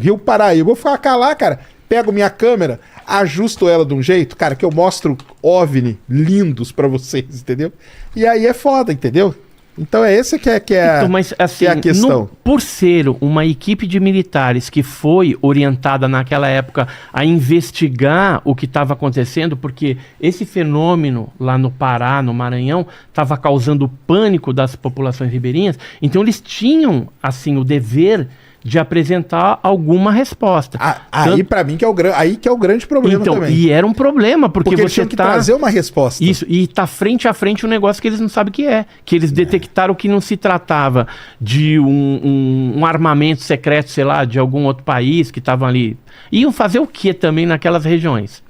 Rio Paraíba. Vou ficar lá, cara, pego minha câmera, ajusto ela de um jeito, cara, que eu mostro OVNI lindos pra vocês, entendeu? E aí é foda, entendeu? Então esse que é então, mas, assim, que é a questão. Por ser uma equipe de militares que foi orientada naquela época a investigar o que estava acontecendo, porque esse fenômeno lá no Pará, no Maranhão, estava causando pânico das populações ribeirinhas, então eles tinham assim o dever de apresentar alguma resposta. Aí, pra mim, que é o grande problema também. E era um problema, porque eles você tinham que trazer uma resposta. Isso, e tá frente a frente um negócio que eles não sabem o que é. Que eles detectaram que não se tratava de um armamento secreto, sei lá, de algum outro país que estavam ali. Iam fazer o que também naquelas regiões?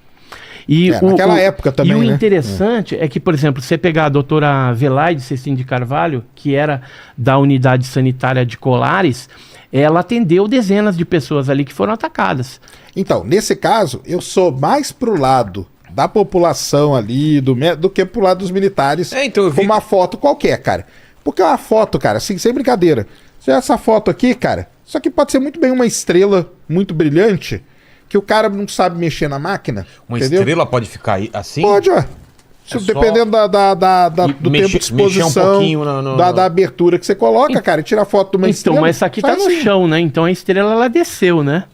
E naquela época também, E o né? interessante é que, por exemplo, você pegar a doutora Velaide Cecim de Carvalho, que era da unidade sanitária de Colares, ela atendeu dezenas de pessoas ali que foram atacadas. Então, nesse caso, eu sou mais pro lado da população ali, do que pro lado dos militares, então eu vi... com uma foto qualquer, cara. Porque uma foto, cara, assim, sem brincadeira. Se essa foto aqui, cara, isso aqui pode ser muito bem uma estrela muito brilhante, que o cara não sabe mexer na máquina. Uma entendeu? estrela pode ficar aí assim? Pode, ó. Dependendo do tempo de exposição, da abertura que você coloca, cara, e tira a foto de uma estrela. Então, mas essa aqui tá no chão, né? Então a estrela, ela desceu, né?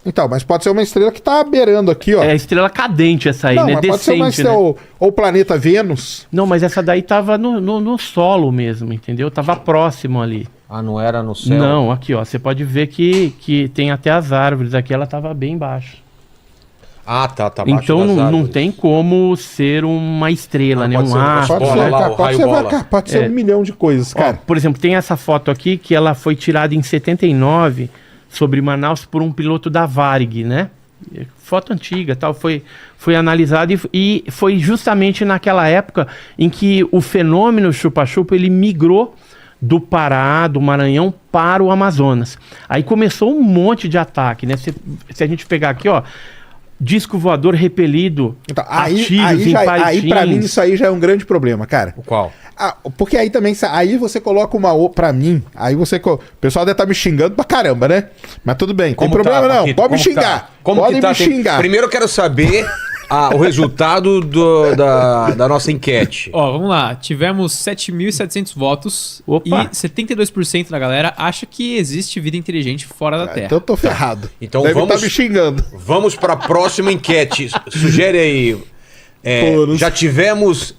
Então, mas pode ser uma estrela que tá beirando aqui, ó. É a estrela cadente essa aí, não, né? Mas pode ser uma Descente, estrela, né? ou o planeta Vênus. Não, mas essa daí tava no solo mesmo, entendeu? Tava próximo ali. Ah, não era no céu? Não, aqui, ó. Você pode ver que tem até as árvores. Aqui ela tava bem embaixo. Ah, tá baixo Então das não árvores. tem como ser uma estrela, né? pode Um ser uma astro. bola Pode ser, lá, cara, o pode raio ser, bola. cara, pode ser 1 milhão de coisas, Ó, cara. por exemplo, tem essa foto aqui que ela foi tirada em 79 sobre Manaus por um piloto da Varig, né? Foto antiga, tal, foi analisada e foi justamente naquela época em que o fenômeno chupa-chupa ele migrou do Pará, do Maranhão para o Amazonas. Aí começou um monte de ataque, né? Se a gente pegar aqui, ó, disco voador repelido, Então, aí pra mim isso aí já é um grande problema, cara. O qual? Porque aí também, aí você coloca pra mim, aí você, o pessoal deve estar me xingando pra caramba, né? Mas tudo bem, tem problema não, Paquito? pode me Como xingar, tá? Como pode que tá? me xingar. Primeiro eu quero saber o resultado da nossa enquete. Ó, vamos lá. Tivemos 7.700 votos. Opa. E 72% da galera acha que existe vida inteligente fora da Terra. Então eu tô ferrado. Então deve vamos- estar me xingando. Vamos para a próxima enquete. Sugere aí. Todos. Já tivemos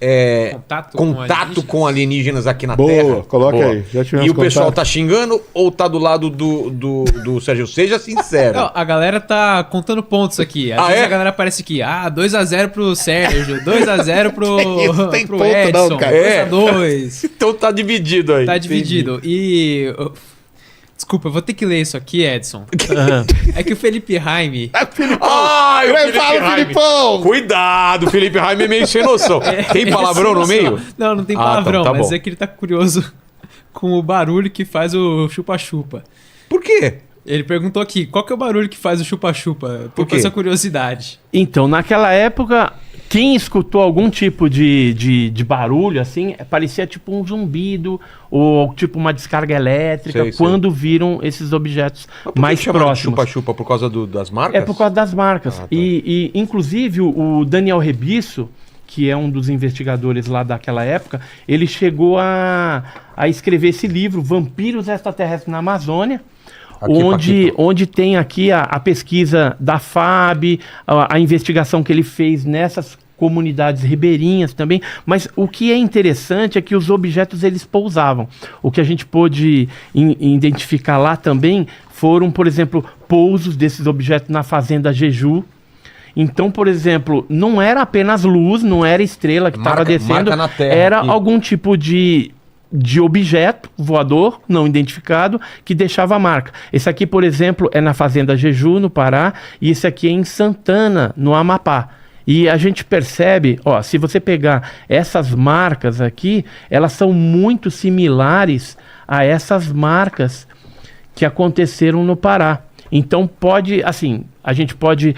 Contato com alienígenas aqui na Boa, Terra? coloca aí. Já tivemos E o pessoal contato. tá xingando ou tá do lado do Sérgio? Seja sincero. Não, a galera tá contando pontos aqui. Às Ah, vezes é? a galera parece que 2x0 pro Sérgio, 2x0 pro, isso? Tem pro ponto não, Edson, cara. 2x2. Então tá dividido aí. Tá dividido. E Desculpa, eu vou ter que ler isso aqui, Edson. É que o Felipe Raime... Ai, Ele fala, Filipão! Cuidado, o Felipe Raime é meio sem noção. Tem palavrão no meio? Não tem Ah, palavrão, tá mas bom. é que ele tá curioso com o barulho que faz o chupa-chupa. Por quê? Ele perguntou aqui, qual que é o barulho que faz o chupa-chupa? Tô Por com quê? essa curiosidade. Então, naquela época, quem escutou algum tipo de barulho, assim, parecia tipo um zumbido ou tipo uma descarga elétrica Sei, sei. quando viram esses objetos Mas por que mais chamaram de próximos. chupa-chupa por causa das marcas? É por causa das marcas. Ah, tá. E, inclusive, o Daniel Rebisso, que é um dos investigadores lá daquela época, ele chegou a escrever esse livro, Vampiros Extraterrestres na Amazônia, Aqui, onde tem aqui a pesquisa da FAB, a investigação que ele fez nessas comunidades ribeirinhas também, mas o que é interessante é que os objetos eles pousavam. O que a gente pôde identificar lá também foram, por exemplo, pousos desses objetos na fazenda Jeju. Então, por exemplo, não era apenas luz, não era estrela que estava descendo, marca na terra era aqui. algum tipo de objeto voador não identificado que deixava a marca. Esse aqui, por exemplo, é na fazenda Jeju, no Pará, e esse aqui é em Santana, no Amapá. E a gente percebe, ó, se você pegar essas marcas aqui, elas são muito similares a essas marcas que aconteceram no Pará. Então pode, assim, a gente pode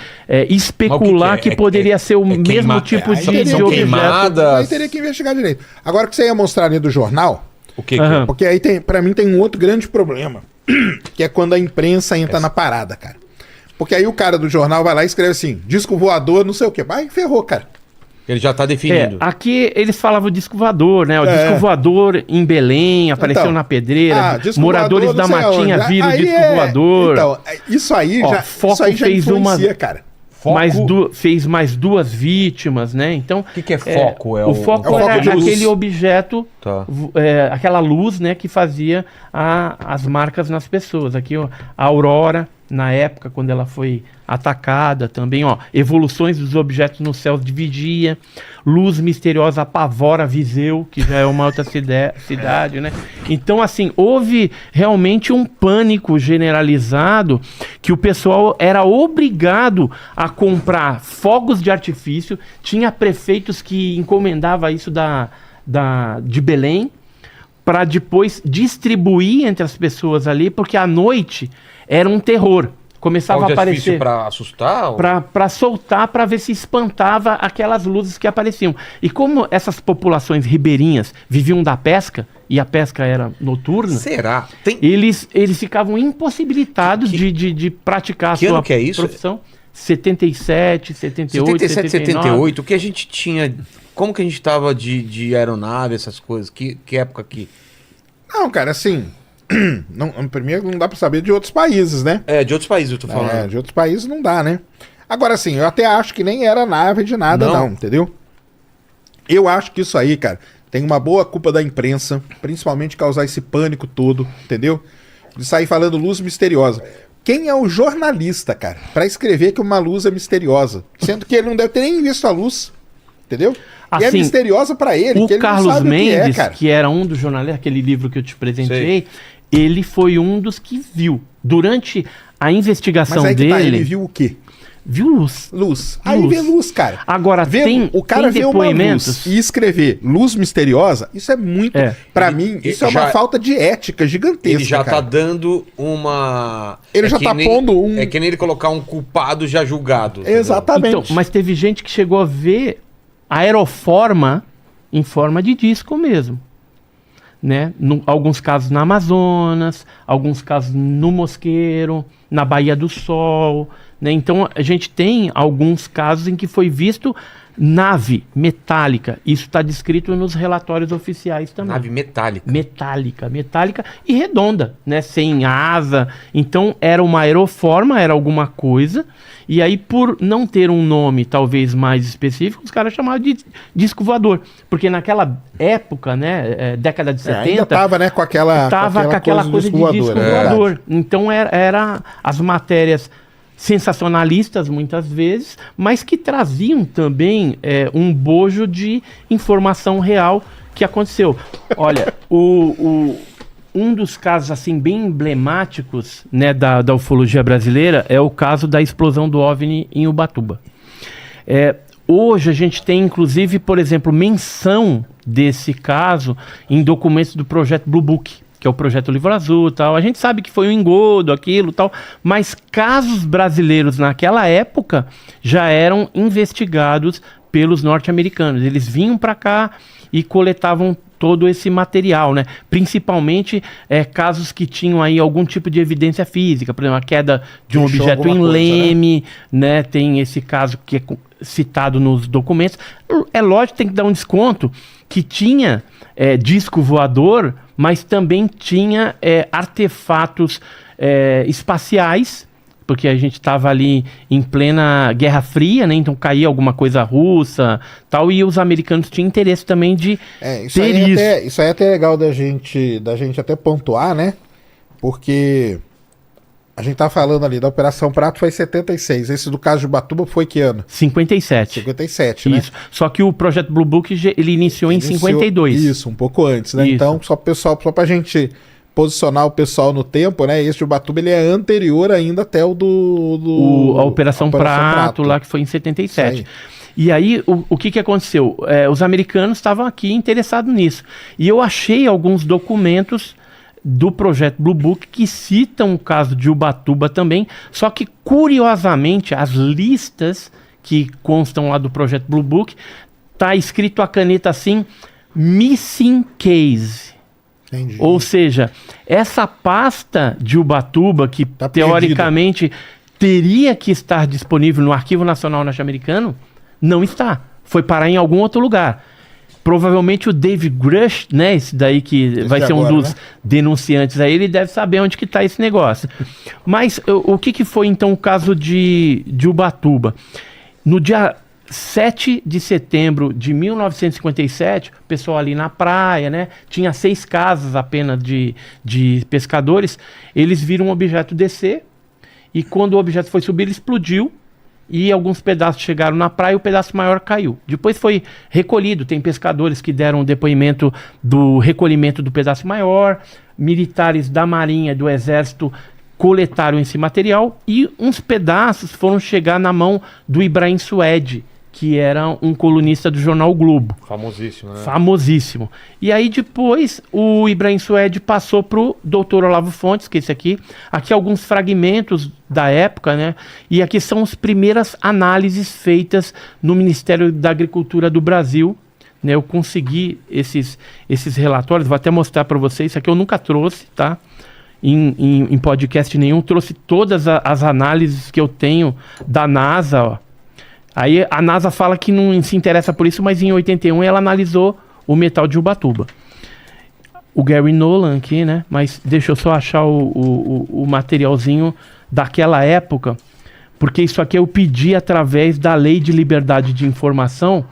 especular Mas o que que poderia ser o mesmo queimada- tipo aí de são objeto. queimadas. Aí teria que investigar direito. Agora, o que você ia mostrar ali do jornal, O que Aham. porque aí tem, pra mim tem um outro grande problema, que é quando a imprensa entra na parada, cara. Porque aí o cara do jornal vai lá e escreve assim, disco voador, não sei o quê. Aí ferrou, cara. Ele já tá definindo. Aqui eles falavam disco voador, né? O É. disco voador em Belém, apareceu Então, na pedreira, disco moradores voador, da não sei Matinha aonde. viram o Aí disco voador. Então, isso aí Ó, já, Foco isso aí já fez influencia, cara. fez mais 2 vítimas, né? Então, O que é foco? o foco é o era foco de luz. aquele objeto, Tá. aquela luz, né, que fazia as marcas nas pessoas. Aqui, ó, a Aurora, na época, quando ela foi atacada também, ó, evoluções dos objetos no céu de vigia, luz misteriosa apavora Viseu, que já é uma outra cidade, né? Então, assim, houve realmente um pânico generalizado que o pessoal era obrigado a comprar fogos de artifício, tinha prefeitos que encomendava isso de Belém, para depois distribuir entre as pessoas ali, porque à noite era um terror. Começava Fogo a de artifício aparecer pra assustar? ou- para soltar, para ver se espantava aquelas luzes que apareciam. E como essas populações ribeirinhas viviam da pesca, e a pesca era noturna, Será? Tem... eles ficavam impossibilitados de praticar a que ano sua que é isso? profissão. 77, 78, 77, 79. 78, o que a gente tinha... Como que a gente tava de aeronave, essas coisas? Que época que... Não, cara, assim... Não, primeiro não dá pra saber de outros países, né? É, de outros países eu tô falando. É, de outros países não dá, né? Agora, assim, eu até acho que nem era nave de nada, Não? não, entendeu? Eu acho que isso aí, cara, tem uma boa culpa da imprensa, principalmente causar esse pânico todo, entendeu? De sair falando luz misteriosa. Quem é o jornalista, cara, pra escrever que uma luz é misteriosa? Sendo que ele não deve ter nem visto a luz, entendeu? E é Assim, misteriosa pra ele, que O ele não Carlos sabe Mendes, o que é, cara. que era um dos jornalistas, aquele livro que eu te presenteei, ele foi um dos que viu. Durante a investigação Mas aí que dele, tá, ele viu o quê? viu luz. Luz. Aí Luz. vê luz, cara. Agora, O cara tem vê uma depoimentos... luz e escrever luz misteriosa, isso é muito. Pra mim, isso é uma já- falta de ética gigantesca. Ele já cara. tá dando uma... Ele já que tá nem- pondo um- É que nem ele colocar um culpado já julgado. entendeu? Exatamente. Então, mas teve gente que chegou a ver a aeroforma em forma de disco mesmo. Né? Alguns casos na Amazonas, alguns casos no Mosqueiro, na Baía do Sol. Né? Então a gente tem alguns casos em que foi visto nave metálica. Isso está descrito nos relatórios oficiais também. Nave metálica. Metálica e redonda, né? Sem asa. Então era uma aeroforma, era alguma coisa. E aí, por não ter um nome talvez mais específico, os caras chamavam de disco voador. Porque naquela época, né, década de 70, ainda tava, né, com aquela, tava com aquela coisa de disco né? voador. Então era as matérias sensacionalistas muitas vezes, mas que traziam também um bojo de informação real que aconteceu. Olha, um um dos casos assim bem emblemáticos, né, da ufologia brasileira é o caso da explosão do OVNI em Ubatuba. Hoje a gente tem, inclusive, por exemplo, menção desse caso em documentos do projeto Blue Book, que é o projeto Livro Azul e tal. A gente sabe que foi um engodo, aquilo e tal, mas casos brasileiros naquela época já eram investigados pelos norte-americanos. Eles vinham para cá e coletavam todo esse material, né? Principalmente casos que tinham aí algum tipo de evidência física, por exemplo, a queda de um objeto em leme, né? Tem esse caso que é citado nos documentos. É lógico, tem que dar um desconto que tinha disco voador, mas também tinha artefatos espaciais, porque a gente estava ali em plena Guerra Fria, né? Então caía alguma coisa russa, tal, e os americanos tinham interesse também de isso ter aí isso. Isso aí é até legal da gente até pontuar, né? Porque a gente tá falando ali da Operação Prato foi em 76. Esse do caso de Ubatuba foi que ano? 57. 57, né? Isso. Só que o projeto Blue Book ele iniciou em 52. Isso, um pouco antes, né? Isso. Então, só pra gente posicionar o pessoal no tempo, né? Esse de Ubatuba, ele é anterior ainda até o a Operação Prato, lá que foi em 77. E aí, o que aconteceu? Os americanos estavam aqui interessados nisso. E eu achei alguns documentos do projeto Blue Book que citam o caso de Ubatuba também, só que, curiosamente, as listas que constam lá do projeto Blue Book, tá escrito a caneta assim, Missing Case. Entendi. Ou seja, essa pasta de Ubatuba, que teoricamente teria que estar disponível no Arquivo Nacional Norte-Americano, não está. Foi parar em algum outro lugar. Provavelmente o Dave Grush, né, esse daí que vai ser um dos denunciantes aí, ele deve saber onde que está esse negócio. Mas o que foi então o caso de Ubatuba? No dia 7 de setembro de 1957, o pessoal ali na praia, né, tinha 6 casas apenas de pescadores, eles viram um objeto descer e quando o objeto foi subir, ele explodiu. E alguns pedaços chegaram na praia e o pedaço maior caiu. Depois foi recolhido, tem pescadores que deram depoimento do recolhimento do pedaço maior, militares da Marinha e do Exército coletaram esse material e uns pedaços foram chegar na mão do Ibrahim Suede, que era um colunista do jornal o Globo. Famosíssimo, né? Famosíssimo. E aí depois o Ibrahim Suede passou para o Dr. Olavo Fontes, que é esse aqui. Aqui alguns fragmentos da época, né? E aqui são as primeiras análises feitas no Ministério da Agricultura do Brasil. Né? Eu consegui esses relatórios, vou até mostrar para vocês. Isso aqui eu nunca trouxe, tá? Em podcast nenhum. Trouxe todas as análises que eu tenho da NASA, ó. Aí a NASA fala que não se interessa por isso, mas em 81 ela analisou o metal de Ubatuba. O Gary Nolan aqui, né? Mas deixa eu só achar o materialzinho daquela época, porque isso aqui eu pedi através da Lei de Liberdade de Informação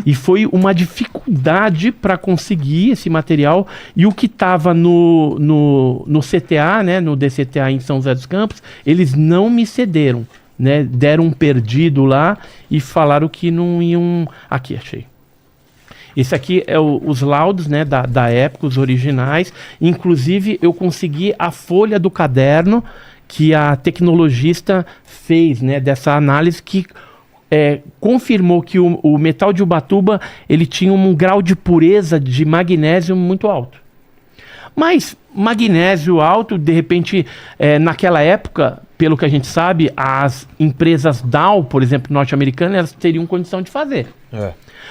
e foi uma dificuldade para conseguir esse material. E o que estava no CTA, né? No DCTA em São José dos Campos, eles não me cederam. Né, deram um perdido lá e falaram que não iam... Aqui, achei. Esse aqui é os laudos, né, da época, os originais. Inclusive, eu consegui a folha do caderno que a tecnologista fez, né, dessa análise que confirmou que o metal de Ubatuba ele tinha um grau de pureza de magnésio muito alto. Mas magnésio alto, de repente, naquela época, pelo que a gente sabe, as empresas Dow, por exemplo, norte-americanas, elas teriam condição de fazer.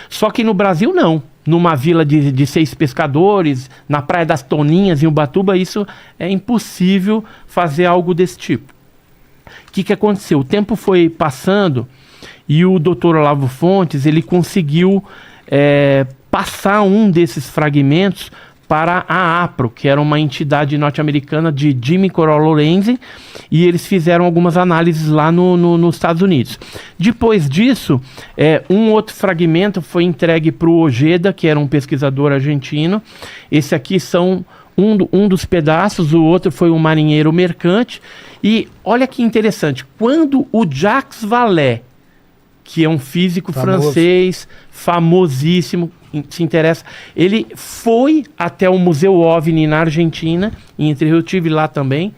Só que no Brasil, não. Numa vila de 6 pescadores, na Praia das Toninhas, em Ubatuba, isso é impossível fazer algo desse tipo. O que aconteceu? O tempo foi passando e o Dr. Olavo Fontes, ele conseguiu passar um desses fragmentos para a APRO, que era uma entidade norte-americana de Jimmy Corral Lorenzen, e eles fizeram algumas análises lá nos Estados Unidos. Depois disso, um outro fragmento foi entregue para o Ojeda, que era um pesquisador argentino. Esse aqui são um dos pedaços, o outro foi um marinheiro mercante. E olha que interessante, quando o Jacques Vallée que é um físico Famoso. francês, famosíssimo, se interessa. Ele foi até o Museu OVNI na Argentina, em Entre Rios, eu estive lá também,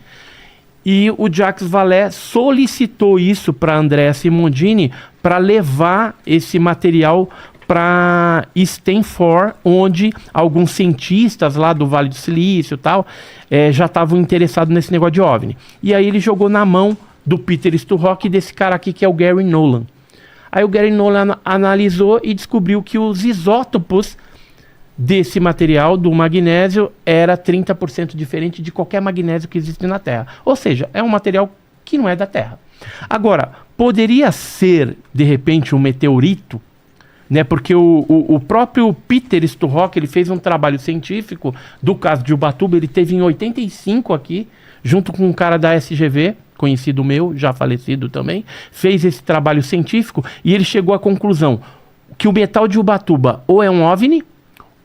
e o Jacques Vallée solicitou isso para Andrea Simondini para levar esse material para Stanford, onde alguns cientistas lá do Vale do Silício e tal já estavam interessados nesse negócio de OVNI. E aí ele jogou na mão do Peter Sturrock e desse cara aqui que é o Gary Nolan. Aí o Gary Nolan analisou e descobriu que os isótopos desse material, do magnésio, era 30% diferente de qualquer magnésio que existe na Terra. Ou seja, é um material que não é da Terra. Agora, poderia ser, de repente, um meteorito, né? Porque o próprio Peter Sturrock, ele fez um trabalho científico do caso de Ubatuba, ele teve em 85 aqui, junto com um cara da SGV, conhecido meu, já falecido também, fez esse trabalho científico e ele chegou à conclusão que o metal de Ubatuba ou é um OVNI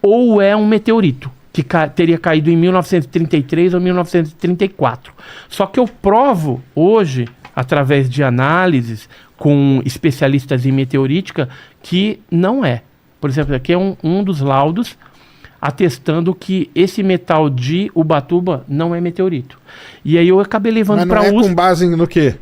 ou é um meteorito, que teria caído em 1933 ou 1934. Só que eu provo hoje, através de análises com especialistas em meteorítica, que não é. Por exemplo, aqui é um dos laudos atestando que esse metal de Ubatuba não é meteorito. E aí eu acabei levando para uso... com base no quê?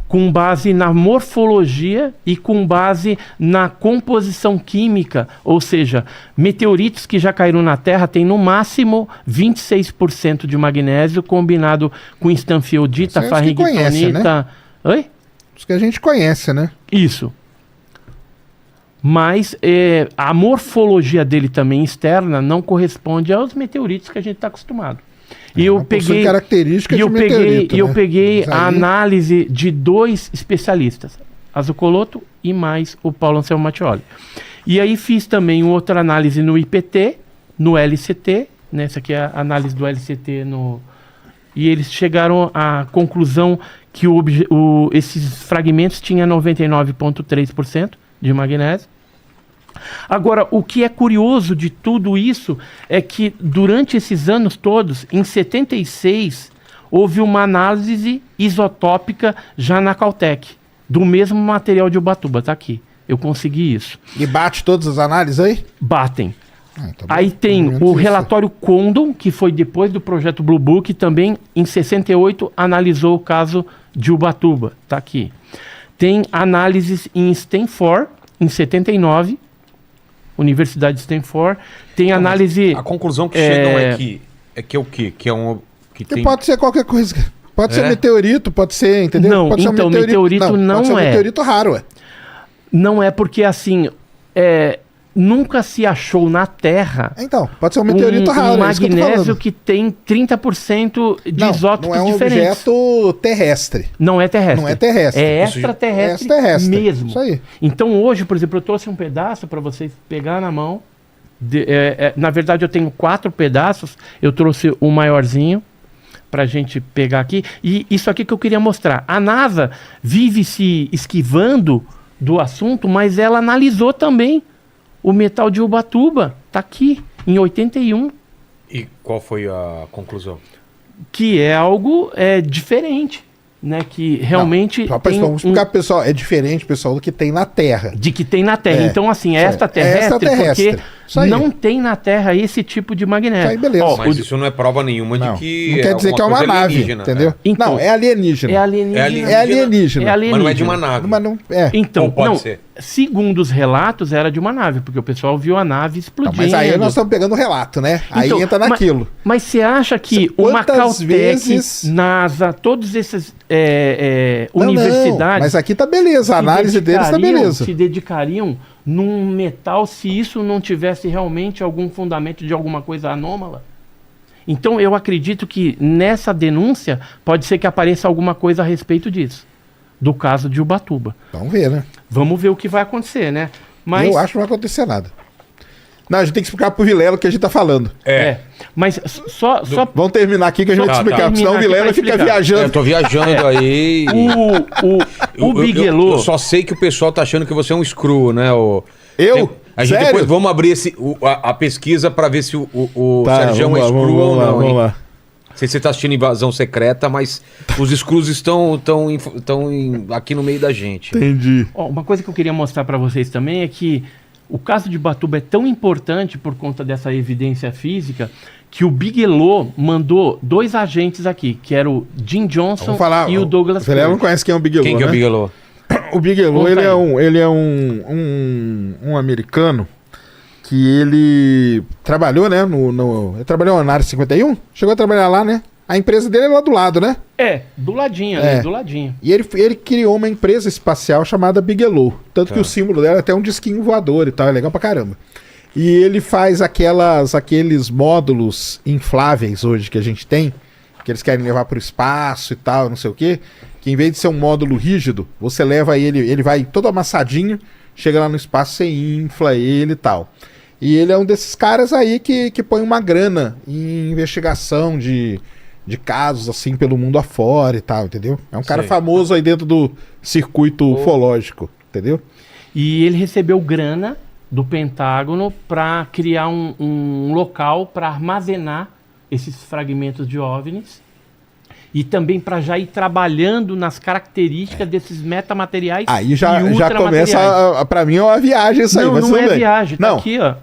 Com base na morfologia e com base na composição química, ou seja, meteoritos que já caíram na Terra têm no máximo 26% de magnésio combinado com estanfiodita, farringitonita... Né? Oi? Os que a gente conhece, né? Isso. Mas a morfologia dele também externa não corresponde aos meteoritos que a gente está acostumado. E eu peguei características eu de peguei, meteorito, eu né? peguei Mas aí... a análise de 2 especialistas, Azucoloto e mais o Paulo Anselmo Mattioli. E aí fiz também outra análise no IPT, no LCT, né? Essa aqui é a análise do LCT e eles chegaram à conclusão que esses fragmentos tinham 99,3% de magnésio. Agora, o que é curioso de tudo isso é que durante esses anos todos, em 76, houve uma análise isotópica já na Caltech, do mesmo material de Ubatuba, tá aqui. Eu consegui isso. E bate todas as análises aí? Batem. Então, aí tem o relatório Condon, que foi depois do projeto Blue Book, também em 68 analisou o caso de Ubatuba, tá aqui. Tem análises em Stanford, em 79, Universidade de Stanford, tem análise... A conclusão que chegam é que é o quê? Que é um... Que tem... Pode ser qualquer coisa. Pode ser meteorito, pode ser, entendeu? Não, pode ser então meteorito não pode ser um é. meteorito raro, ué. Não é porque, assim, nunca se achou na Terra... Então, pode ser um meteorito raro, um magnésio que tem 30% de isótopos não é um diferentes. objeto terrestre. Não é terrestre. Não é terrestre. É extraterrestre mesmo. Isso aí. Então hoje, por exemplo, eu trouxe um pedaço para vocês pegar na mão. Na verdade, eu tenho 4 pedaços. Eu trouxe o maiorzinho para a gente pegar aqui. E isso aqui que eu queria mostrar. A NASA vive se esquivando do assunto, mas ela analisou também o metal de Ubatuba. Está aqui, em 81. E qual foi a conclusão? Que é algo diferente, né? Que realmente vamos explicar pro pessoal, é diferente, pessoal, do que tem na Terra. De que tem na Terra. Então, assim, é extraterrestre, porque não tem na Terra esse tipo de magnésio. Isso aí, beleza. Mas isso não é prova nenhuma de que... Não quer dizer que é uma nave, entendeu? Então, não, é alienígena. É alienígena. É alienígena. Mas não é de uma nave. Mas não, Então, ou pode ser. Segundo os relatos, era de uma nave, porque o pessoal viu a nave explodindo. Mas aí nós estamos pegando o relato, né? Aí entra naquilo. Mas você acha que uma Caltech, NASA, todos esses universidades... mas aqui tá beleza, a análise deles tá beleza. Se dedicariam num metal se isso não tivesse realmente algum fundamento de alguma coisa anômala? Então eu acredito que nessa denúncia pode ser que apareça alguma coisa a respeito disso, do caso de Ubatuba. Vamos ver, né? Vamos ver o que vai acontecer, né? Mas... Eu acho que não vai acontecer nada. Não, a gente tem que explicar pro Vilela o que a gente tá falando. Mas só... Vamos terminar aqui que a gente vai explicar, porque senão o Vilela fica viajando. Eu tô viajando aí. O Bigelow... Eu só sei que o pessoal tá achando que você é um screw, né? A gente Sério? depois vamos abrir a pesquisa pra ver se o Tá, Sérgio é screw ou não. Vamos lá. sei se você tá assistindo Invasão Secreta, mas os Skrulls estão aqui no meio da gente. Entendi. Ó, uma coisa que eu queria mostrar para vocês também é que o caso de Ubatuba é tão importante por conta dessa evidência física que o Bigelow mandou 2 agentes aqui, que era o Jim Johnson Vamos falar, e o Douglas O Pelé não Kirk. conhece quem é o Bigelow, Quem que é o né? Bigelow? O Bigelow, Conta aí. ele é um americano que ele trabalhou, né? Ele trabalhou na área 51? Chegou a trabalhar lá, né? A empresa dele é lá do lado, né? É, do ladinho, É. ali, do ladinho. E ele criou uma empresa espacial chamada Bigelow. Tanto que o símbolo dela é até um disquinho voador e tal, é legal pra caramba. E ele faz aqueles módulos infláveis hoje que a gente tem, que eles querem levar pro espaço e tal, não sei o quê, que em vez de ser um módulo rígido, você leva ele vai todo amassadinho, chega lá no espaço, você infla ele e tal. E ele é um desses caras aí que põe uma grana em investigação de casos assim pelo mundo afora e tal, entendeu? É um cara Sei. famoso aí dentro do circuito ufológico, entendeu? E ele recebeu grana do Pentágono para criar um local para armazenar esses fragmentos de OVNIs e também para já ir trabalhando nas características desses metamateriais Aí já e começa, ultramateriais. pra mim é uma viagem isso aí. Não, mas não tudo é bem. viagem, tá Não, aqui, ó.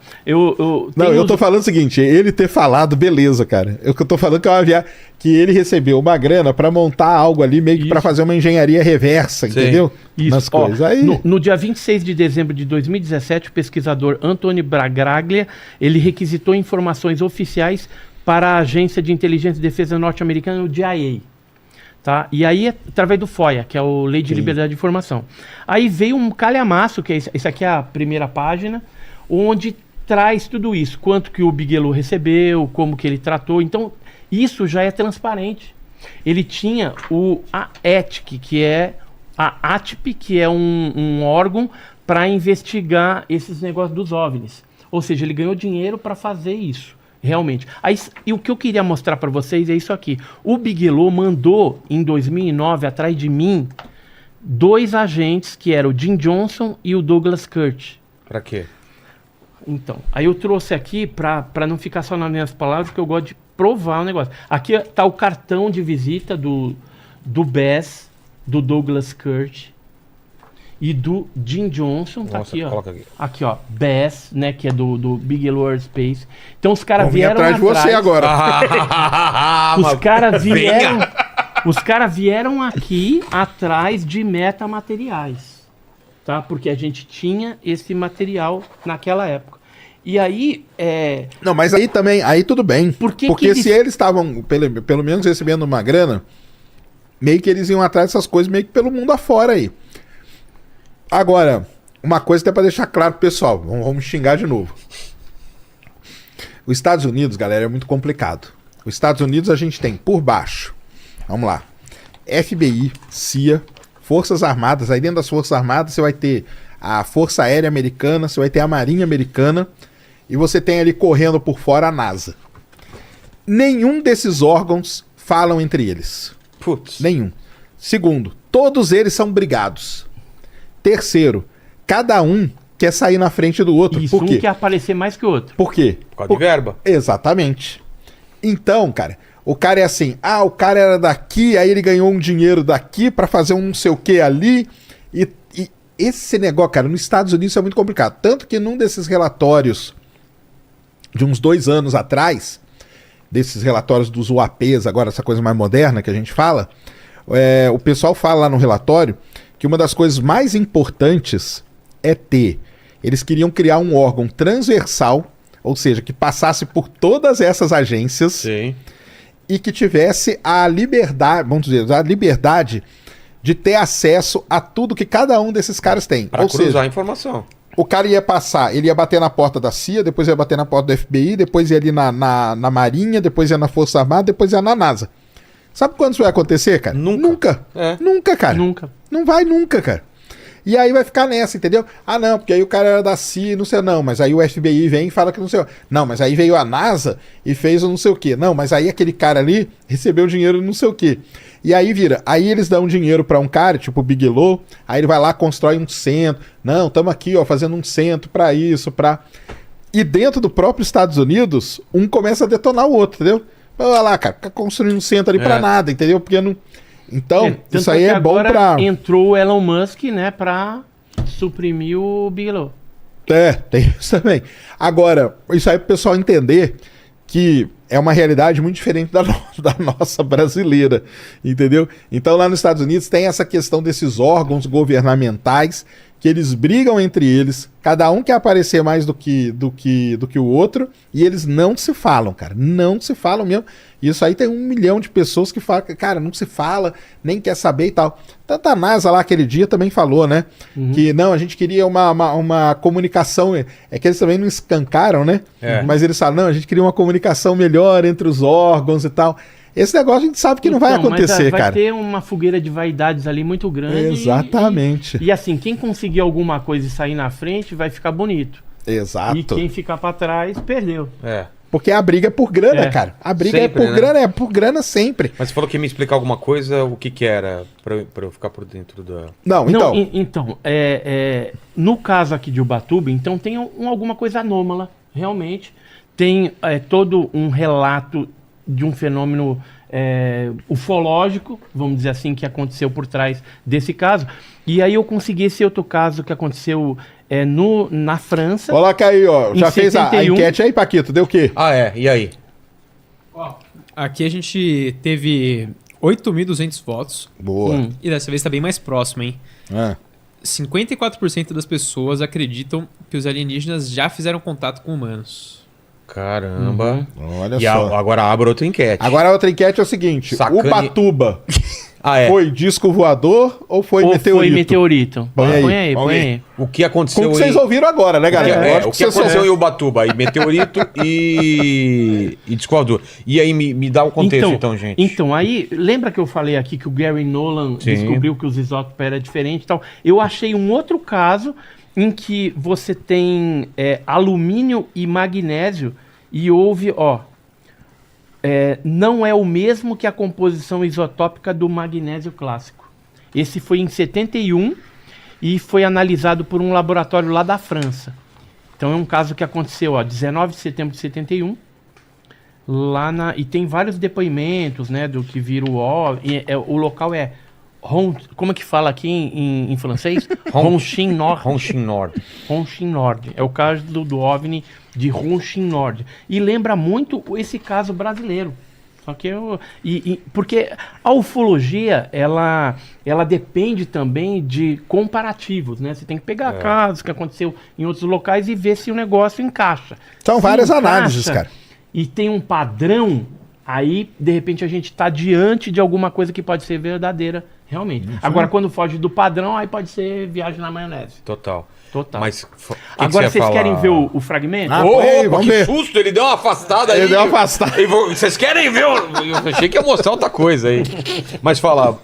não, tem eu tô falando o seguinte, ele ter falado, beleza, cara. Eu tô falando que é uma viagem, que ele recebeu uma grana pra montar algo ali, meio que pra Isso. fazer uma engenharia reversa, Sim. entendeu? Isso, Nas ó, coisas. Aí, no dia 26 de dezembro de 2017, o pesquisador Anthony Bragaglia, ele requisitou informações oficiais para a Agência de Inteligência e Defesa norte-americana, o DIA. Tá? E aí, através do FOIA, que é o Lei de Liberdade de Informação. Aí veio um calhamaço, que é esse aqui é a primeira página, onde traz tudo isso. Quanto que o Bigelow recebeu, como que ele tratou. Então, isso já é transparente. Ele tinha a ETIC, que é a ATP, que é um órgão para investigar esses negócios dos OVNIs. Ou seja, ele ganhou dinheiro para fazer isso. Realmente. Aí, e o que eu queria mostrar para vocês é isso aqui. O Bigelow mandou, em 2009, atrás de mim, 2 agentes, que eram o Jim Johnson e o Douglas Kirk. Pra quê? Então, aí eu trouxe aqui, para não ficar só nas minhas palavras, porque eu gosto de provar o negócio. Aqui tá o cartão de visita do Bass, do Douglas Kirk e do Jim Johnson, tá Nossa, aqui, ó. coloca aqui. Aqui, ó, Bass, né, que é do Bigelow Aerospace. Então os caras vamos vir vieram atrás de você agora. Os caras vieram, os caras vieram aqui atrás de metamateriais, tá? Porque a gente tinha esse material naquela época. E aí, Não, mas aí também, aí tudo bem. Por que Porque que eles- se eles estavam, pelo menos, recebendo uma grana, meio que eles iam atrás dessas coisas, meio que pelo mundo afora aí. Agora, uma coisa até pra deixar claro pro pessoal, vamos xingar de novo. Os Estados Unidos, galera, é muito complicado. Os Estados Unidos a gente tem por baixo, vamos lá, FBI, CIA, Forças Armadas. Aí dentro das Forças Armadas você vai ter a Força Aérea Americana, você vai ter a Marinha Americana e você tem ali correndo por fora a NASA. Nenhum desses órgãos falam entre eles. Putz. Nenhum. Segundo, todos eles são brigados. Terceiro, cada um quer sair na frente do outro. isso Por quê? um quer aparecer mais que o outro. Por quê? Por causa de verba. Exatamente. Então, cara, o cara é assim, o cara era daqui, aí ele ganhou um dinheiro daqui pra fazer um não sei o que ali. E esse negócio, cara, nos Estados Unidos é muito complicado. Tanto que num desses relatórios de uns 2 anos atrás, desses relatórios dos UAPs, agora essa coisa mais moderna que a gente fala, o pessoal fala lá no relatório que uma das coisas mais importantes é ter. Eles queriam criar um órgão transversal, ou seja, que passasse por todas essas agências Sim. e que tivesse a liberdade, vamos dizer, a liberdade de ter acesso a tudo que cada um desses caras tem. Pra Ou cruzar seja, a informação. o cara ia passar, ele ia bater na porta da CIA, depois ia bater na porta do FBI, depois ia ali na Marinha, depois ia na Força Armada, depois ia na NASA. Sabe quando isso vai acontecer, cara? Nunca. Nunca, cara. Nunca. Não vai nunca, cara. E aí vai ficar nessa, entendeu? Não, porque aí o cara era da CIA, não sei, não, mas aí o FBI vem e fala que não sei. Não, mas aí veio a NASA e fez o não sei o quê. Não, mas aí aquele cara ali recebeu dinheiro não sei o quê. E aí vira, aí eles dão dinheiro pra um cara, tipo o Bigelow, aí ele vai lá, constrói um centro. Não, estamos aqui, ó, fazendo um centro pra isso, pra... E dentro do próprio Estados Unidos, um começa a detonar o outro, entendeu? Olha lá, cara, fica construindo um centro ali pra nada, entendeu? Porque não... Então, tanto isso aí que é bom agora pra... entrou o Elon Musk, né, pra suprimir o Bigelow. Tem isso também. Agora, isso aí pro pessoal entender que é uma realidade muito diferente da nossa brasileira, entendeu? Então, lá nos Estados Unidos tem essa questão desses órgãos governamentais que eles brigam entre eles, cada um quer aparecer mais do que o outro, e eles não se falam, cara, não se falam mesmo. Isso aí tem 1 milhão de pessoas que falam, cara, não se fala, nem quer saber e tal. Tanto a NASA lá aquele dia também falou, né? Que não, a gente queria uma comunicação, é que eles também não escancaram, né? Mas eles falam, não, a gente queria uma comunicação melhor entre os órgãos e tal. Esse negócio a gente sabe que não vai acontecer, vai cara. Vai ter uma fogueira de vaidades ali muito grande. Exatamente. E assim, quem conseguir alguma coisa e sair na frente vai ficar bonito. Exato. E quem ficar pra trás, perdeu. Porque a briga é por grana, cara. A briga Sempre, é por grana, é por grana sempre. Mas você falou que ia me explicar alguma coisa, o que era, pra eu ficar por dentro da... Não, então... No caso aqui de Ubatuba, então tem alguma coisa anômala, realmente. Tem todo um relato de um fenômeno ufológico, vamos dizer assim, que aconteceu por trás desse caso. E aí eu consegui esse outro caso que aconteceu na França. Coloca aí, ó. Já Em fez a 71. enquete aí, Paquito? Deu o quê? E aí? Aqui a gente teve 8.200 votos. Boa. E dessa vez tá bem mais próximo, hein? 54% das pessoas acreditam que os alienígenas já fizeram contato com humanos. Caramba. Olha E só. agora abre outra enquete. Agora a outra enquete é o seguinte. Sacane- Ubatuba É. foi disco voador ou foi Ou meteorito? foi meteorito? Põe aí, Põe aí. O que aconteceu Como que vocês ouviram agora, né, galera? Lógico o que aconteceu vocês em Ubatuba? Aí, meteorito e disco voador. E aí, me dá o contexto, então, gente. Então, aí, lembra que eu falei aqui que o Gary Nolan Sim. descobriu que os isótopos eram diferentes e tal? Eu achei um outro caso em que você tem alumínio e magnésio e houve, não é o mesmo que a composição isotópica do magnésio clássico. Esse foi em 71 e foi analisado por um laboratório lá da França. Então é um caso que aconteceu, 19 de setembro de 71, e tem vários depoimentos, né, do que vira o local é como é que fala aqui em francês? Ronchin Nord. Ronchin Nord. Ronchin Nord. É o caso do OVNI de Ronchin Nord. E lembra muito esse caso brasileiro. Só que porque a ufologia, ela depende também de comparativos, né? Você tem que pegar casos que aconteceu em outros locais e ver se o negócio encaixa. São Se várias encaixa análises, cara. E tem um padrão, aí, de repente, a gente está diante de alguma coisa que pode ser verdadeira, realmente. Agora, quando foge do padrão, aí pode ser viagem na maionese. Total. Mas, o que agora, que você ia vocês querem falar? ver o fragmento? Põe aí, vamos que ver. susto! Ele deu uma afastada aí. Ele deu uma afastada. Vocês querem ver? Eu achei que ia mostrar outra coisa aí. Mas fala,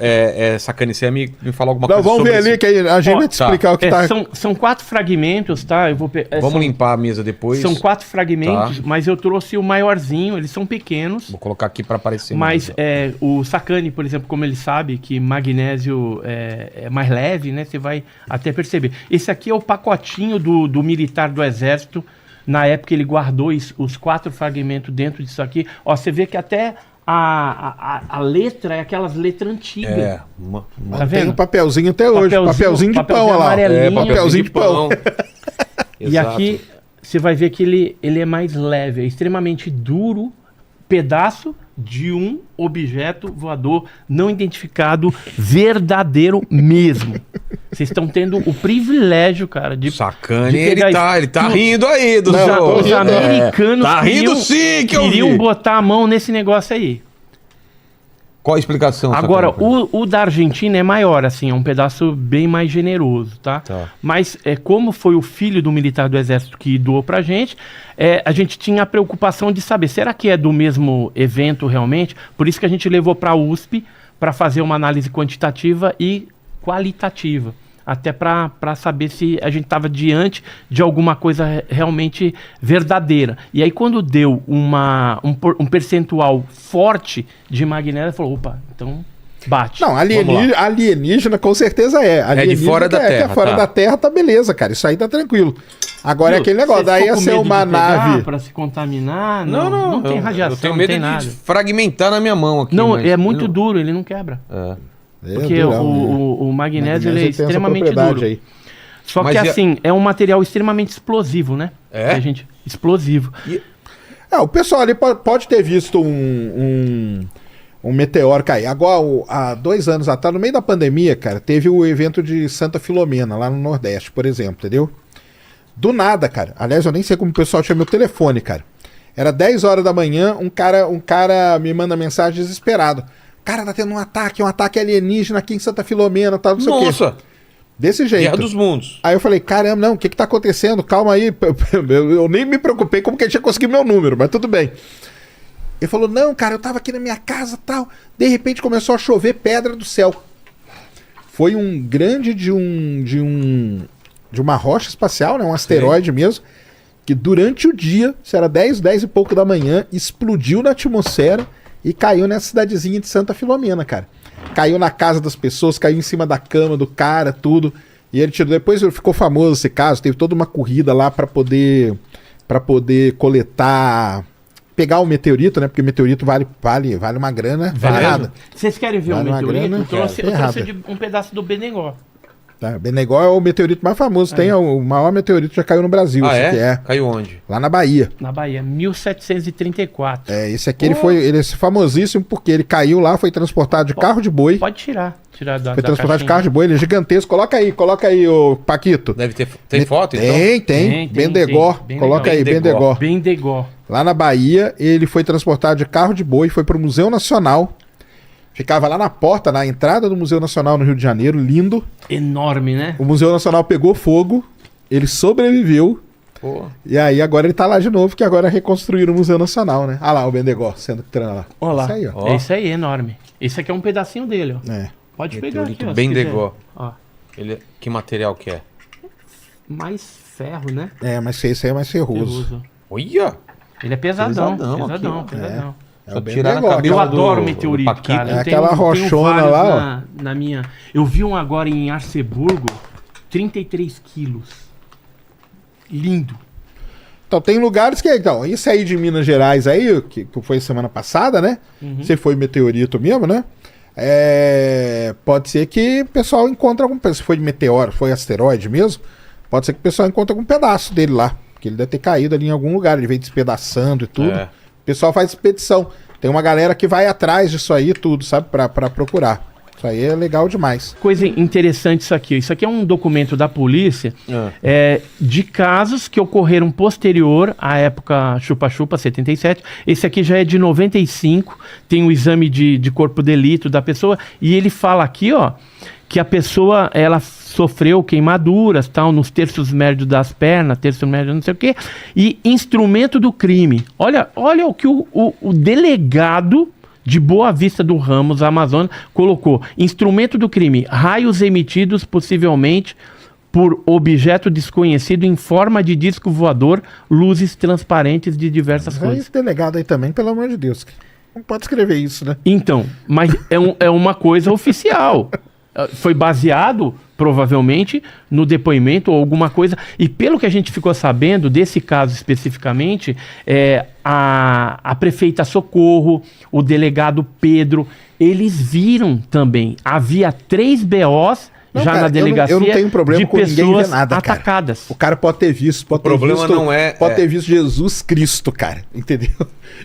Sacane, você ia me falar alguma coisa Vamos sobre ver ali, esse- que aí a gente vai te explicar o que tá... São 4 fragmentos, tá? Vamos limpar a mesa depois. São 4 fragmentos, Tá. mas eu trouxe o maiorzinho, eles são pequenos. Vou colocar aqui para aparecer Mas mais. o Sacani, por exemplo, como ele sabe que magnésio é mais leve, né? Você vai até perceber. Esse aqui é o pacotinho do militar do exército. Na época ele guardou os 4 fragmentos dentro disso aqui. Ó, você vê que até a letra é aquelas letras antigas. Tá Tem vendo? um papelzinho até hoje. Papelzinho de pão, olha lá. amarelinho. Papelzinho de pão. E aqui você vai ver que ele é mais leve, é extremamente duro, pedaço de um objeto voador não identificado verdadeiro mesmo. Vocês estão tendo o privilégio, cara, de Sacane, de pegar ele tá rindo aí dos os americanos Tá rindo sim, que eu queriam vi. botar a mão nesse negócio aí. Qual a explicação? Agora, Sacane? o da Argentina é maior, assim, é um pedaço bem mais generoso, tá? Mas como foi o filho do militar do exército que doou pra gente, a gente tinha a preocupação de saber, será que é do mesmo evento realmente? Por isso que a gente levou pra USP para fazer uma análise quantitativa e qualitativa, até para saber se a gente estava diante de alguma coisa realmente verdadeira. E aí, quando deu um percentual forte de magnésio, falou, opa, então bate. Não, alienígena com certeza é. Alienígena de fora da que Terra, é fora tá. da Terra, tá beleza, cara. Isso aí tá tranquilo. Agora é aquele negócio, daí ia ser uma nave. Para se contaminar, não tem radiação, eu tenho medo não tem nada. de fragmentar na minha mão aqui. Não, mas- é muito duro, ele não quebra. Porque o magnésio ele é extremamente duro. Aí. Só Mas que e a- assim, é um material extremamente explosivo, né? É? Que a gente, explosivo. O pessoal ali pode ter visto um meteoro cair. Agora, há 2 anos atrás, no meio da pandemia, cara, teve o evento de Santa Filomena, lá no Nordeste, por exemplo, entendeu? Do nada, cara. Aliás, eu nem sei como o pessoal tinha meu telefone, cara. Era 10 horas da manhã, um cara me manda mensagem desesperado. Cara, tá tendo um ataque alienígena aqui em Santa Filomena, tal, não sei o quê. Nossa, Desse jeito. Guerra dos Mundos. Aí eu falei, caramba, não, o que tá acontecendo? Calma aí. Eu nem me preocupei como que ele tinha conseguido meu número, mas tudo bem. Ele falou, não, cara, eu tava aqui na minha casa e tal. De repente começou a chover pedra do céu. Foi um grande de uma rocha espacial, né? Um asteroide mesmo. Que durante o dia, se era 10 e pouco da manhã, explodiu na atmosfera e caiu nessa cidadezinha de Santa Filomena, cara. Caiu na casa das pessoas, caiu em cima da cama do cara, tudo. E ele tirou. Depois ficou famoso esse caso, teve toda uma corrida lá pra poder coletar, pegar o meteorito, né? Porque o meteorito vale uma grana ferrada. Vocês querem ver Vale um uma meteorito? grana, Eu trouxe errada. um pedaço do Benegó. Tá? Benegó é o meteorito mais famoso. Tem o maior meteorito que já caiu no Brasil. Ah, esse aqui é? Caiu onde? lá na Bahia. Na Bahia, 1734. Esse aqui ele é famosíssimo porque ele caiu lá, foi transportado de carro de boi. Pode tirar da Foi transportado de caixinha. carro de boi, ele é gigantesco. Coloca aí, ô Paquito. Deve ter. Tem foto, então? Tem. Bendegó. tem. Bem Coloca legal. aí, Bendegó. Bendegó. Lá na Bahia, ele foi transportado de carro de boi, foi pro Museu Nacional. Ficava lá na porta, na entrada do Museu Nacional no Rio de Janeiro, lindo. Enorme, né? O Museu Nacional pegou fogo, ele sobreviveu. Pô. E aí agora ele tá lá de novo, que agora reconstruíram o Museu Nacional, né? Ah lá, o Bendegó sendo que treina lá. Olha lá. Isso aí, ó. Ó. É isso aí, enorme. Esse aqui é um pedacinho dele, ó. É. Pode pegar aqui, ó. se Bendegó. quiser. Ó. Que material que é? Mais ferro, né? Mas esse aí é mais ferroso. Ferroso. Olha! Pesadão. Pesadão Pesadão, aqui, ó. pesadão. É Só o tirar na Bendegó. cabeça. Eu adoro do meteorito, Paquito. cara. É Eu aquela rochona vários lá, na minha... Eu vi um agora em Arceburgo, 33 quilos. Lindo. Então, tem lugares que... Então, isso aí de Minas Gerais aí, que foi semana passada, né? Você foi meteorito mesmo, né? Pode ser que o pessoal encontre algum... Se foi de meteoro, foi asteroide mesmo, pode ser que o pessoal encontre algum pedaço dele lá. Porque ele deve ter caído ali em algum lugar, ele veio despedaçando e tudo. É. O pessoal faz expedição. Tem uma galera que vai atrás disso aí tudo, sabe? Pra procurar. Isso aí é legal demais. Coisa interessante isso aqui. Isso aqui é um documento da polícia de casos que ocorreram posterior à época Chupa-Chupa, 77. Esse aqui já é de 95. Tem o exame de corpo de delito da pessoa. E ele fala aqui, ó, que a pessoa, ela sofreu queimaduras, tal, nos terços médios das pernas, terço médio não sei o quê, e instrumento do crime. Olha o que o delegado de Boa Vista do Ramos, Amazonas, colocou. Instrumento do crime, raios emitidos possivelmente por objeto desconhecido em forma de disco voador, luzes transparentes de diversas Aí, cores. esse delegado aí também, pelo amor de Deus. Não pode escrever isso, né? Então, mas é uma coisa oficial. Foi baseado, provavelmente, no depoimento ou alguma coisa. E pelo que a gente ficou sabendo, desse caso especificamente, a prefeita Socorro, o delegado Pedro, eles viram também. Havia 3 BOs Não, já cara, na delegacia eu não tenho problema de com ninguém ver pessoas nada, cara. atacadas. O cara pode ter visto, pode ter problema visto, não é- pode ter visto Jesus Cristo, cara, entendeu?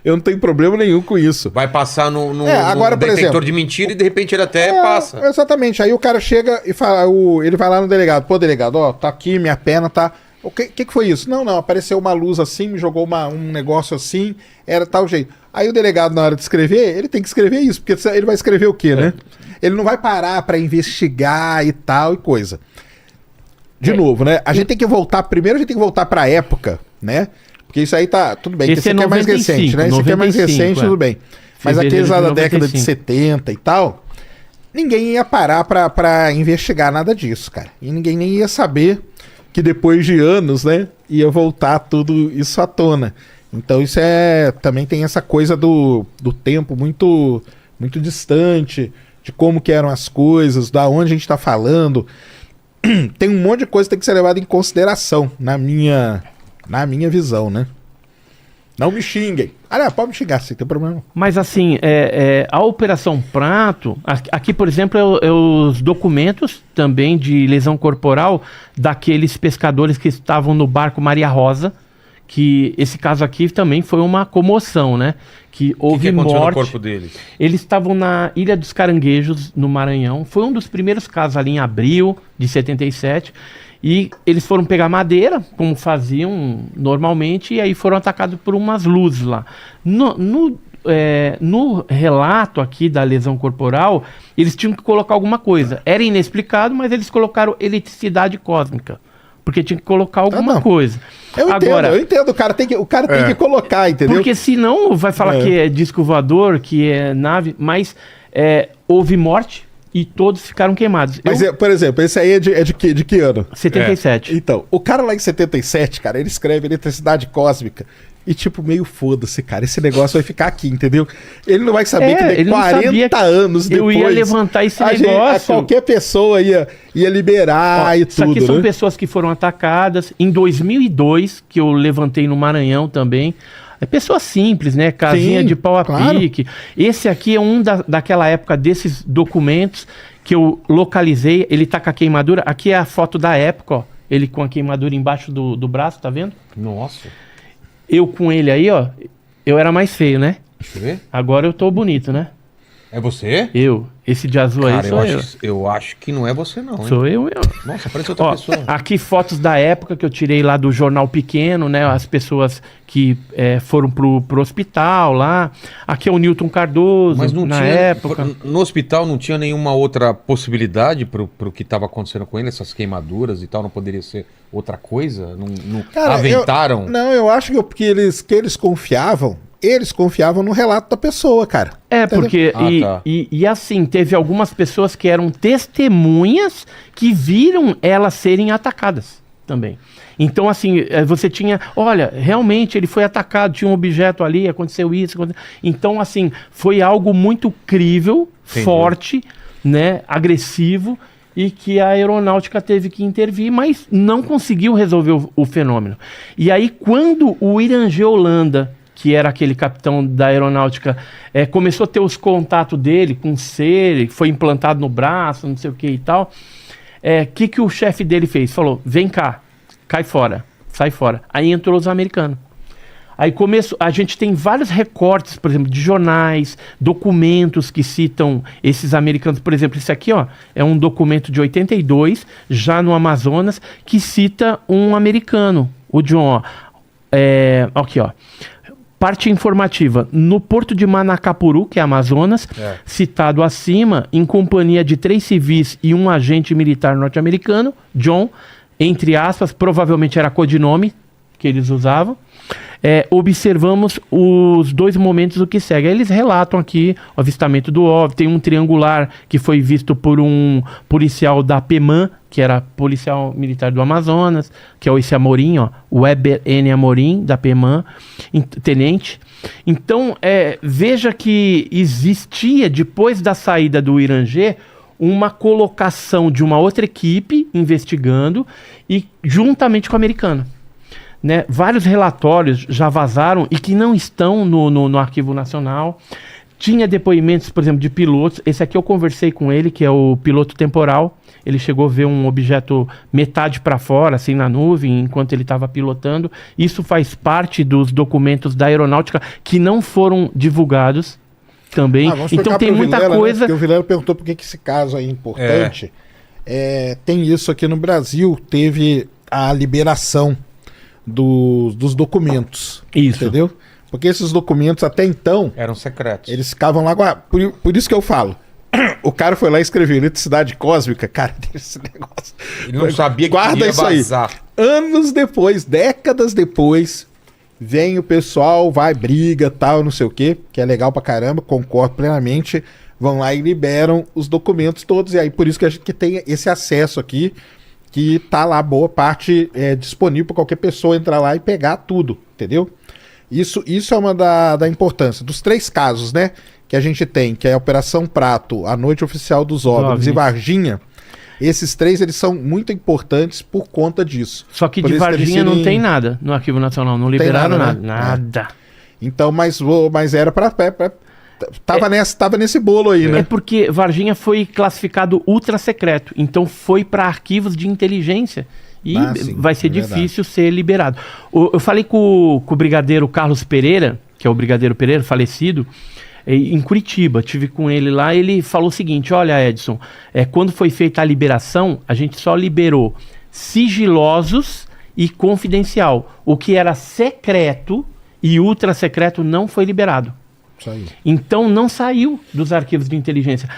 Eu não tenho problema nenhum com isso. Vai passar no agora, por detector exemplo- de mentira e de repente ele até passa. Exatamente. Aí o cara chega e fala, ele vai lá no delegado, pô, delegado, ó, tá aqui, minha perna tá... O que foi isso? Não, apareceu uma luz assim, me jogou um negócio assim, era tal jeito. Aí o delegado, na hora de escrever, ele tem que escrever isso, porque ele vai escrever o quê, né? Ele não vai parar pra investigar e tal e coisa. De novo, né? A gente tem que voltar, primeiro a gente tem que voltar pra época, né? Porque isso aí tá, tudo bem, que Esse esse aqui é mais 95, recente, né? Esse aqui é mais 95, recente, tudo bem. Mas Fevereiro aqueles lá de da década de 95. 70 e tal, ninguém ia parar pra investigar nada disso, cara. E ninguém nem ia saber que depois de anos, né, ia voltar tudo isso à tona. Então isso também tem essa coisa do tempo muito, muito distante, de como que eram as coisas, da onde a gente está falando. tem um monte de coisa que tem que ser levada em consideração, na minha visão, né? Não me xinguem. Pode me xingar, sem ter problema. Mas assim, a Operação Prato, aqui, por exemplo, é os documentos também de lesão corporal daqueles pescadores que estavam no barco Maria Rosa, que esse caso aqui também foi uma comoção, né? Que houve aconteceu morte. no corpo deles? Eles estavam na Ilha dos Caranguejos, no Maranhão. Foi um dos primeiros casos ali em abril de 77. E eles foram pegar madeira, como faziam normalmente, e aí foram atacados por umas luzes lá. No relato aqui da lesão corporal, eles tinham que colocar alguma coisa. Era inexplicado, mas eles colocaram eletricidade cósmica. Porque tinha que colocar alguma coisa. Eu entendo. O cara tem que colocar, entendeu? Porque senão vai falar que é disco voador, que é nave, mas houve morte e todos ficaram queimados. Mas, por exemplo, esse aí é de que ano? 77. Então, o cara lá em 77, cara, ele escreve eletricidade cósmica. E, tipo, meio foda-se, cara. Esse negócio vai ficar aqui, entendeu? Ele não vai saber que ele 40 anos depois... Eu ia levantar esse negócio. Qualquer pessoa ia liberar e tudo, isso aqui são né? pessoas que foram atacadas. Em 2002, que eu levantei no Maranhão também. Pessoas simples, né? Casinha Sim, de pau a claro. pique. Esse aqui é um daquela época desses documentos que eu localizei. Ele tá com a queimadura. Aqui é a foto da época, ó. Ele com a queimadura embaixo do braço, tá vendo? Nossa. Eu com ele aí, ó. Eu era mais feio, né? Deixa eu ver. Agora eu tô bonito, né? É você? Eu. Esse de azul Cara, aí sou eu. eu acho que não é você não, hein? Sou eu. Nossa, parece outra Ó, pessoa. aqui fotos da época que eu tirei lá do Jornal Pequeno, né? As pessoas que foram pro hospital lá. Aqui é o Newton Cardoso, Mas não na tinha, época. no hospital não tinha nenhuma outra possibilidade pro que estava acontecendo com ele, essas queimaduras e tal, não poderia ser outra coisa? Não Cara, aventaram? eu acho que eles confiavam no relato da pessoa, cara. Porque, tá. e assim, teve algumas pessoas que eram testemunhas que viram elas serem atacadas também. Então, assim, você tinha... Olha, realmente ele foi atacado, tinha um objeto ali, aconteceu isso. Então, assim, foi algo muito crível, Entendi. forte, né, agressivo, e que a aeronáutica teve que intervir, mas não conseguiu resolver o fenômeno. E aí, quando o Irangê Holanda, que era aquele capitão da aeronáutica, começou a ter os contatos dele com cera, foi implantado no braço, não sei o que e tal, que o chefe dele fez? Falou, vem cá, cai fora, sai fora. Aí entrou os americanos. Aí começou, a gente tem vários recortes, por exemplo, de jornais, documentos que citam esses americanos. Por exemplo, esse aqui, ó, é um documento de 82, já no Amazonas, que cita um americano, o John, ó. Aqui, ó. Parte informativa. No porto de Manacapuru, que é Amazonas, citado acima, em companhia de 3 civis e um agente militar norte-americano, John, entre aspas, provavelmente era codinome que eles usavam, observamos os 2 momentos do que segue. Aí eles relatam aqui o avistamento do OVNI, tem um triangular que foi visto por um policial da PEMAN, que era policial militar do Amazonas, que é esse Amorim, ó, Weber N. Amorim, da PEMAN, tenente. Então, veja que existia, depois da saída do Irangê, uma colocação de uma outra equipe investigando e juntamente com o americano. Né? Vários relatórios já vazaram e que não estão no Arquivo Nacional. Tinha depoimentos, por exemplo, de pilotos. Esse aqui eu conversei com ele, que é o piloto temporal. Ele chegou a ver um objeto metade para fora, assim, na nuvem, enquanto ele estava pilotando. Isso faz parte dos documentos da aeronáutica que não foram divulgados também. Então tem muita coisa... Né? Porque o Vilela perguntou por que esse caso é importante. Tem isso aqui no Brasil, teve a liberação dos documentos. Isso. Entendeu? Porque esses documentos, até então... Eram secretos. Eles ficavam lá... Por isso que eu falo. O cara foi lá e escreveu eletricidade cósmica. Cara, esse negócio... Ele não sabia que Guarda ia isso aí. vazar. Anos depois, décadas depois, vem o pessoal, vai, briga, tal, não sei o quê, que é legal pra caramba, concordo plenamente. Vão lá e liberam os documentos todos. E aí, por isso que a gente tem esse acesso aqui, que tá lá, boa parte disponível para qualquer pessoa entrar lá e pegar tudo, entendeu? Isso é uma da importância. Dos 3 casos, né, que a gente tem, que é a Operação Prato, a Noite Oficial dos OVNIs e Varginha, Esses 3, eles são muito importantes por conta disso. Só que Por de isso eles Varginha não serem- tem nada no Arquivo Nacional, não liberaram nada, nada. né? Nada. Então, mas era tava nesse bolo aí, É né? porque Varginha foi classificado ultra secreto, então foi para arquivos de inteligência e Sim, vai ser é verdade. difícil ser liberado. Eu falei com o brigadeiro Carlos Pereira, que é o brigadeiro Pereira, falecido, em Curitiba, tive com ele lá, ele falou o seguinte: olha, Edson, quando foi feita a liberação, a gente só liberou sigilosos e confidencial. O que era secreto e ultra secreto não foi liberado. Isso aí. Então não saiu dos arquivos de inteligência.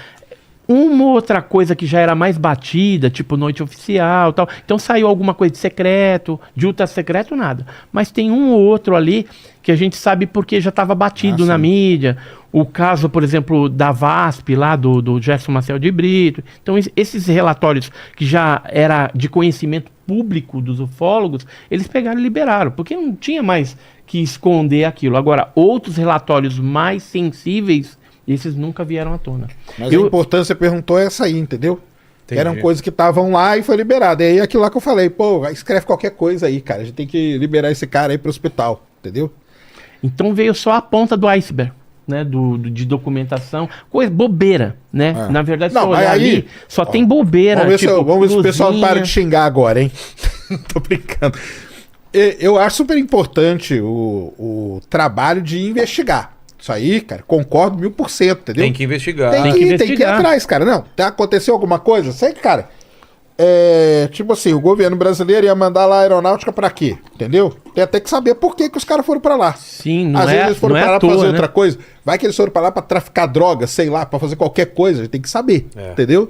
Uma outra coisa que já era mais batida, tipo noite oficial e tal. Então saiu alguma coisa de secreto, de ultra secreto, nada. Mas tem um ou outro ali que a gente sabe porque já estava batido na mídia. O caso, por exemplo, da VASP, lá do Gerson Maciel de Brito. Então esses relatórios que já era de conhecimento público dos ufólogos, eles pegaram e liberaram, porque não tinha mais que esconder aquilo. Agora, outros relatórios mais sensíveis, esses nunca vieram à tona. Mas a importância, você perguntou, é essa aí, entendeu? Entendi. Eram coisas que estavam lá e foi liberado. E aí aquilo lá que eu falei, pô, escreve qualquer coisa aí, cara. A gente tem que liberar esse cara aí pro hospital, entendeu? Então veio só a ponta do iceberg, né? De documentação. Coisa bobeira, né? É. Na verdade, Não, se mas olhar aí, ali, só tem bobeira. Vamos ver se o pessoal blusinha. para de xingar agora, hein? Tô brincando. Eu acho super importante o trabalho de investigar. Isso aí, cara, concordo 1000%, entendeu? Tem que investigar. Tem Tem que que ir investigar. atrás, cara. Não, aconteceu alguma coisa? Sei que, cara, tipo assim, o governo brasileiro ia mandar lá a aeronáutica pra quê? Entendeu? Tem até que saber por que os caras foram pra lá. Sim, não Às é, vezes eles foram não é pra lá à pra fazer toa, outra né? coisa. Vai que eles foram pra lá pra traficar droga, sei lá, pra fazer qualquer coisa. A gente tem que saber, entendeu?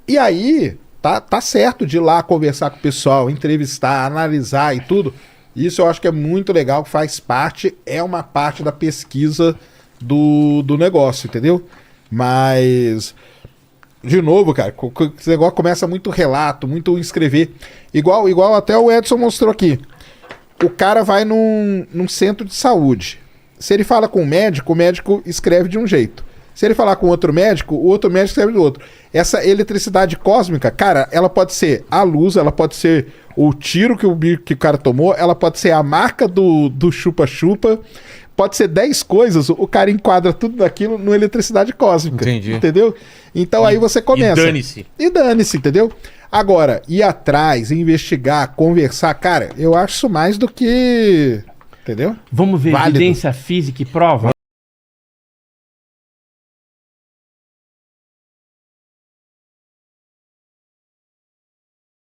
E aí, tá certo de ir lá conversar com o pessoal, entrevistar, analisar e tudo. Isso eu acho que é muito legal, faz parte, é uma parte da pesquisa do negócio, entendeu? Mas, de novo, cara, esse negócio começa muito relato, muito escrever. Igual até o Edson mostrou aqui. O cara vai num centro de saúde. Se ele fala com o médico escreve de um jeito. Se ele falar com outro médico, o outro médico escreve do outro. Essa eletricidade cósmica, cara, ela pode ser a luz, ela pode ser o tiro que o cara tomou, ela pode ser a marca do chupa-chupa, pode ser 10 coisas, o cara enquadra tudo daquilo numa eletricidade cósmica. Entendi. Entendeu? Então aí você começa. E dane-se. E dane-se, entendeu? Agora, ir atrás, investigar, conversar, cara, eu acho isso mais do que. Entendeu? Vamos ver Válido. evidência física e prova?